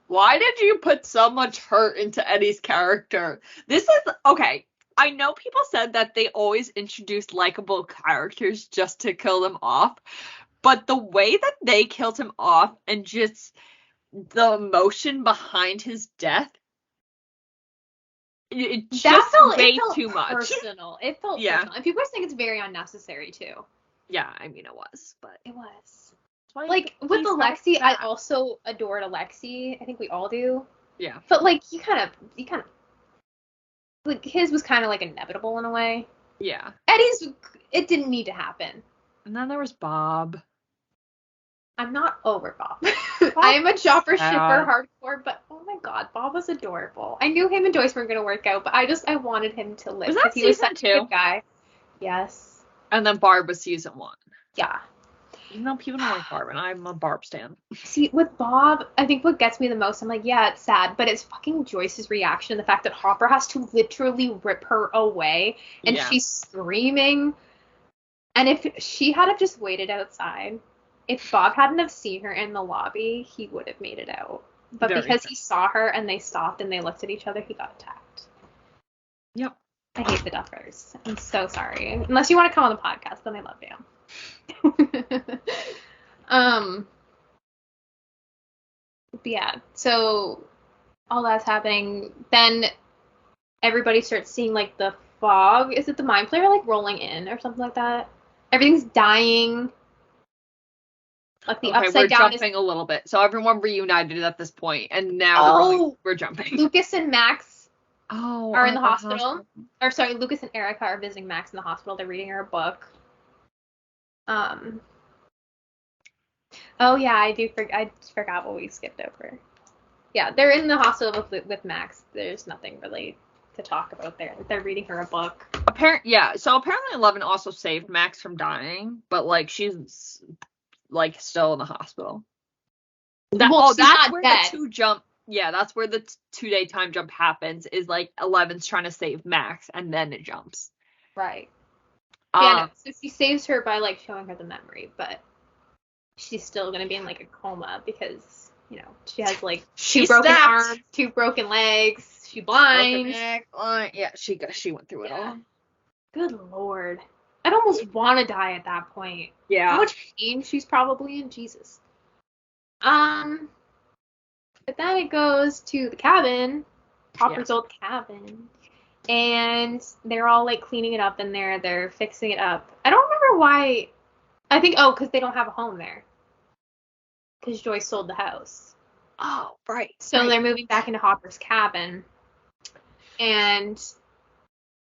D: Why did you put so much hurt into Eddie's character? This is, okay, I know people said that they always introduce likable characters just to kill them off, but the way that they killed him off and just the emotion behind his death, it just way too much.
C: Personal. It felt personal. And people think it's very unnecessary, too.
D: Yeah, I mean, it was, but...
C: It was. Like, with Alexie, I also adored Alexie. I think we all do.
D: Yeah.
C: But, like, you kind of, like, his was kind of, like, inevitable in a way.
D: Yeah.
C: Eddie's, it didn't need to happen.
D: And then there was Bob.
C: I'm not over Bob. I am a Chopper shipper hardcore, but oh my god, Bob was adorable. I knew him and Joyce weren't going to work out, but I wanted him to live.
D: Was that
C: he was
D: season
C: such
D: 2?
C: a good guy. Yes.
D: And then Barb was season 1.
C: Yeah.
D: You know, people don't like Barb, and I'm a Barb stan.
C: See, with Bob, I think what gets me the most, I'm like, yeah, it's sad, but it's fucking Joyce's reaction, the fact that Hopper has to literally rip her away, and she's screaming. And if she had have just waited outside, if Bob hadn't have seen her in the lobby, he would have made it out. But because he saw her and they stopped and they looked at each other, he got attacked.
D: Yep.
C: I hate the Duffers. I'm so sorry. Unless you want to come on the podcast, then I love you. But yeah, so all that's happening. Then everybody starts seeing like the fog. Is it the mind flayer like rolling in or something like that? Everything's dying. Like the upside down.
D: We're jumping a little bit. So everyone reunited at this point, and now we're jumping.
C: Lucas and Max are in the hospital. Or sorry, Lucas and Erica are visiting Max in the hospital. They're reading her a book. Oh yeah, I forgot what we skipped over. Yeah, they're in the hospital with Max. There's nothing really to talk about there. They're reading her a book.
D: So apparently Eleven also saved Max from dying, but like she's like still in the hospital. That's where the 2 jump. Yeah, that's where the 2-day time jump happens. Is like 11's trying to save Max, and then it jumps.
C: Right. Yeah, no, so she saves her by like showing her the memory, but she's still gonna be in like a coma because she has like 2 broken arms, 2 broken legs, she's blind.
D: Yeah, she went through it all.
C: Good lord, I'd almost want to die at that point.
D: Yeah.
C: How much pain she's probably in, Jesus. But then it goes to the cabin, Hopper's old cabin. And they're all, like, cleaning it up in there. They're fixing it up. I don't remember why. I think, because they don't have a home there. Because Joyce sold the house.
D: Oh, right.
C: So they're moving back into Hopper's cabin. And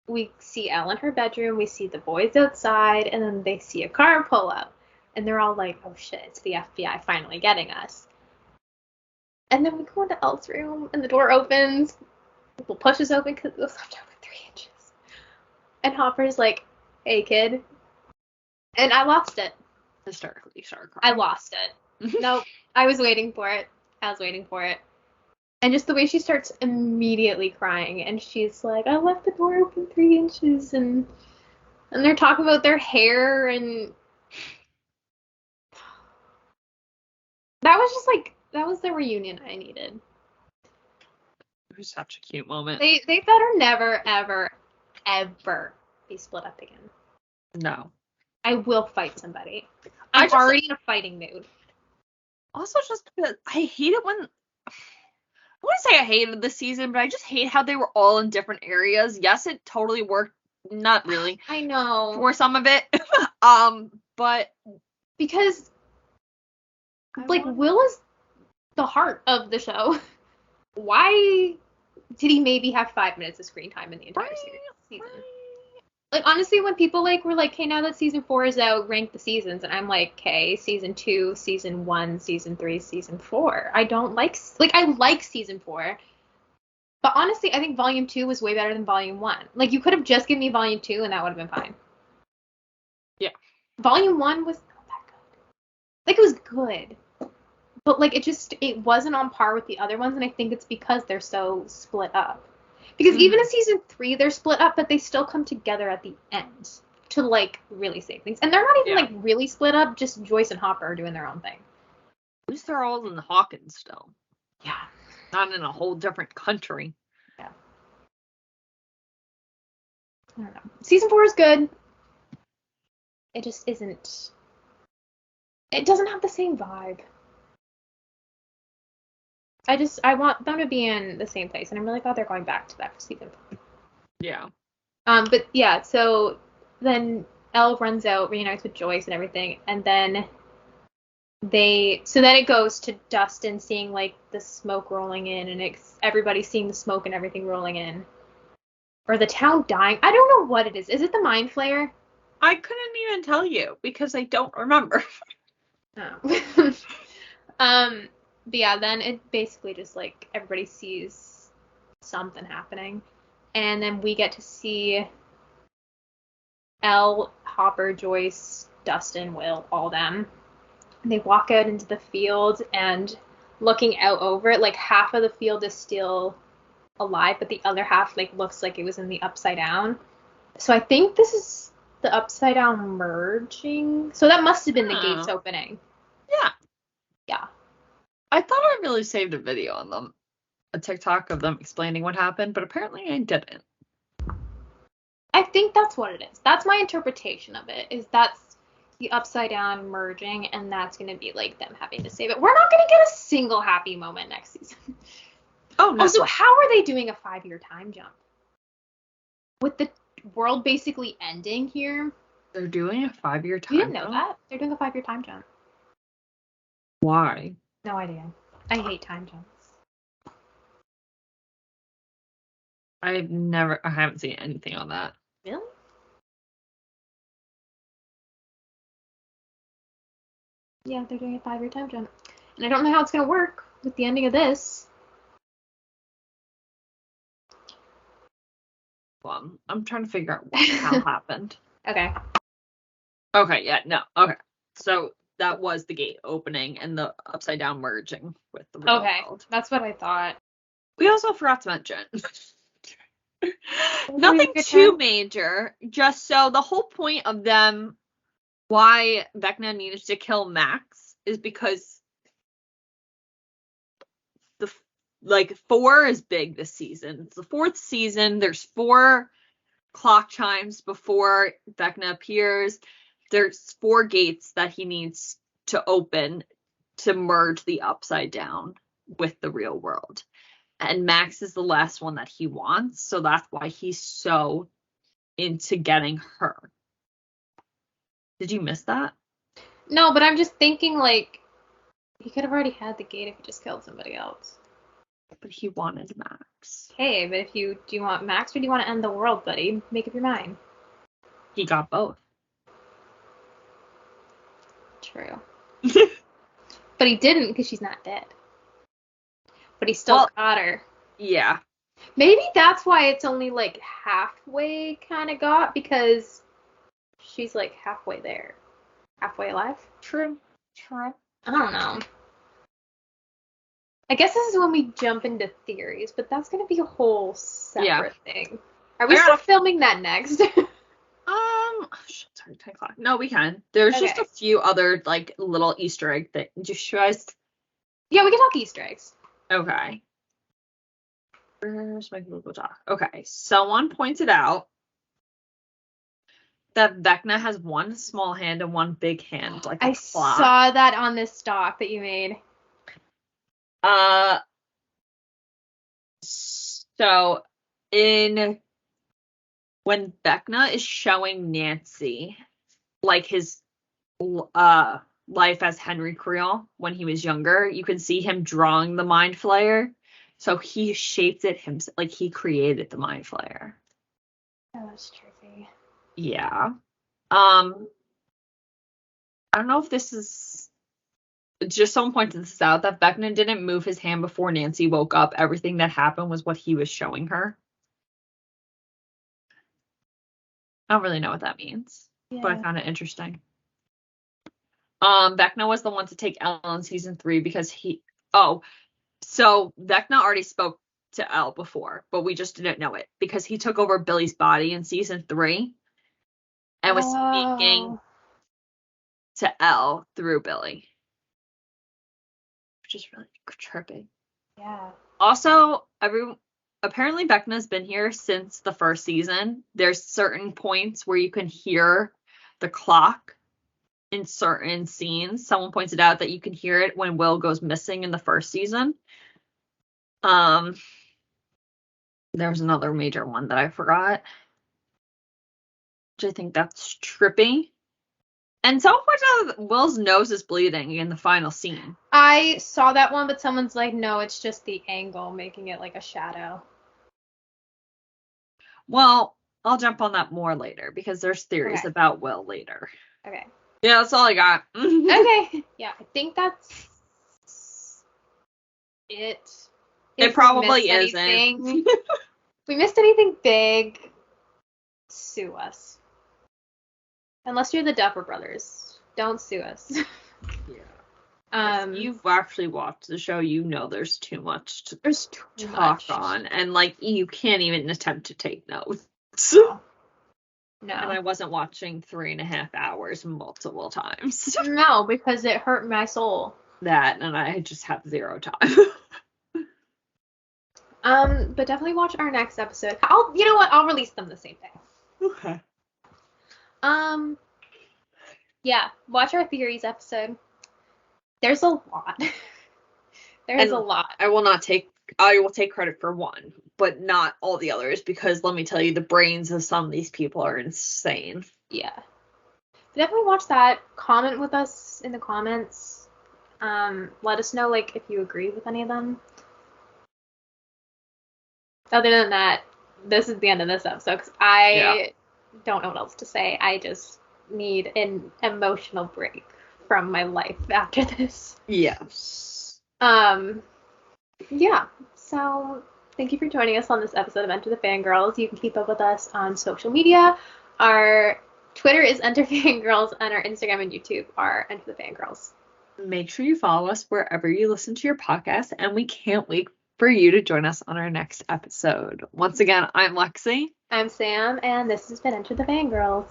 C: we see Elle in her bedroom. We see the boys outside. And then they see a car pull up. And they're all like, oh, shit, it's the FBI finally getting us. And then we go into Elle's room. And the door opens. People pushes open because it was left open 3 inches. And Hopper's like, hey, kid. And I lost it.
D: Hysterically started
C: I
D: crying.
C: lost it. Nope. I was waiting for it. And just the way she starts immediately crying. And she's like, I left the door open 3 inches. And they're talking about their hair. And that was just like, that was the reunion I needed.
D: It was such a cute moment.
C: They better never, ever, ever be split up again.
D: No.
C: I will fight somebody. I'm already in a fighting mood.
D: Also, just because I hate it when... I wouldn't say I hated this season, but I just hate how they were all in different areas. Yes, it totally worked. Not really.
C: I know.
D: For some of it. But...
C: Because, Will is the heart of the show. Why did he maybe have 5 minutes of screen time in the entire season? Like, honestly, when people, were like, okay, now that season 4 is out, rank the seasons. And I'm like, okay, season 2, season 1, season 3, season 4. I don't like, I like season 4. But honestly, I think volume 2 was way better than volume 1. Like, you could have just given me volume 2 and that would have been fine.
D: Yeah.
C: Volume 1 was not that good. Like, it was good. But, like, it wasn't on par with the other ones, and I think it's because they're so split up. Because even in season 3, they're split up, but they still come together at the end to, like, really save things. And they're not even, like, really split up, just Joyce and Hopper are doing their own thing.
D: At least they're all in Hawkins still.
C: Yeah.
D: Not in a whole different country.
C: Yeah. I don't know. Season 4 is good. It just isn't... It doesn't have the same vibe. I want them to be in the same place, and I'm really glad they're going back to that for season 4.
D: Yeah.
C: But yeah, so then Elle runs out, reunites with Joyce and everything, and then it goes to Dustin seeing, like, the smoke rolling in, and everybody seeing the smoke and everything rolling in. Or the town dying. I don't know what it is. Is it the Mind Flayer?
D: I couldn't even tell you, because I don't remember.
C: Oh. But yeah, then it basically just, like, everybody sees something happening. And then we get to see Elle, Hopper, Joyce, Dustin, Will, all them. And they walk out into the field, and looking out over it, like, half of the field is still alive, but the other half, like, looks like it was in the Upside Down. So I think this is the Upside Down merging. So that must have been the gates opening.
D: Yeah.
C: Yeah.
D: I thought I really saved a video on them, a TikTok of them explaining what happened, but apparently I didn't.
C: I think that's what it is. That's my interpretation of it, is that's the Upside Down merging, and that's going to be, like, them having to save it. We're not going to get a single happy moment next season.
D: Oh, no.
C: Also, how are they doing a 5-year time jump? With the world basically ending here.
D: They're doing a 5-year time jump?
C: You didn't know that? They're doing a 5-year time jump.
D: Why?
C: No idea. I hate time jumps.
D: I haven't seen anything on that.
C: Really? Yeah, they're doing a 5-year time jump. And I don't know how it's going to work with the ending of this.
D: Well, I'm trying to figure out what the hell happened.
C: Okay.
D: Okay, yeah, no, okay. So that was the gate opening and the Upside Down merging with the real world.
C: That's what I thought.
D: We also forgot to mention nothing too major, just so the whole point of them, why Vecna needed to kill Max, is because 4 is big this season. It's the 4th season. There's 4 clock chimes before Vecna appears. There's 4 gates that he needs to open to merge the Upside Down with the real world. And Max is the last one that he wants, so that's why he's so into getting her. Did you miss that?
C: No, but I'm just thinking, like, he could have already had the gate if he just killed somebody else.
D: But he wanted Max.
C: Hey, but do you want Max or do you want to end the world, buddy? Make up your mind.
D: He got both.
C: True. But he didn't because she's not dead. But he still got her.
D: Yeah.
C: Maybe that's why it's only, like, halfway kind of got, because she's, like, halfway there. Halfway alive?
D: True.
C: I don't know. I guess this is when we jump into theories, but that's going to be a whole separate thing. Are we still filming that next?
D: Sorry, 10 o'clock. No, we can. There's just a few other, like, little Easter egg things. Just you guys...
C: Yeah, we can talk Easter eggs.
D: Okay. Where's my Google Doc? Okay, someone pointed out that Vecna has one small hand and one big hand, like a claw.
C: Saw that on this doc that you made.
D: So when Vecna is showing Nancy, like, his life as Henry Creel when he was younger, you can see him drawing the Mind Flayer. So he shaped it himself, like, he created the Mind Flayer.
C: Oh, that's trippy.
D: Yeah. I don't know if this is... Just someone pointed this out, that Vecna didn't move his hand before Nancy woke up. Everything that happened was what he was showing her. I don't really know what that means, but I found it interesting. Vecna was the one to take Elle in season 3 because so Vecna already spoke to Elle before, but we just didn't know it because he took over Billy's body in season 3 and was speaking to Elle through Billy. Which is really trippy.
C: Yeah.
D: Also, apparently Vecna's been here since the first season. There's certain points where you can hear the clock in certain scenes. Someone pointed out that you can hear it when Will goes missing in the first season. There was another major one that I forgot. Which I think that's trippy. And someone pointed out that Will's nose is bleeding in the final scene.
C: I saw that one, but someone's like, no, it's just the angle making it like a shadow.
D: Well, I'll jump on that more later because there's theories about Will later.
C: Okay.
D: Yeah, that's all I got.
C: Okay. Yeah, I think that's it.
D: It probably isn't.
C: If we missed anything big, sue us. Unless you're the Duffer Brothers. Don't sue us.
D: Yeah. If you've actually watched the show, you know there's too much to talk on. And, like, you can't even attempt to take notes.
C: No.
D: And I wasn't watching 3.5 hours multiple times.
C: No, because it hurt my soul.
D: That, and I just have 0 time.
C: But definitely watch our next episode. You know what? I'll release them the same day.
D: Okay.
C: Yeah, watch our theories episode. There's a lot. There's a lot.
D: I will take credit for one, but not all the others, because let me tell you, the brains of some of these people are insane.
C: Yeah. Definitely watch that. Comment with us in the comments. Let us know, like, if you agree with any of them. Other than that, this is the end of this episode, because I don't know what else to say. I just need an emotional break from my life after this.
D: Yes.
C: Yeah. So thank you for joining us on this episode of Enter the Fangirls. You can keep up with us on social media. Our Twitter is Enter Fangirls, and our Instagram and YouTube are Enter the Fangirls.
D: Make sure you follow us wherever you listen to your podcast, and we can't wait for you to join us on our next episode. Once again, I'm Lexie.
C: I'm Sam, and this has been Enter the Fangirls.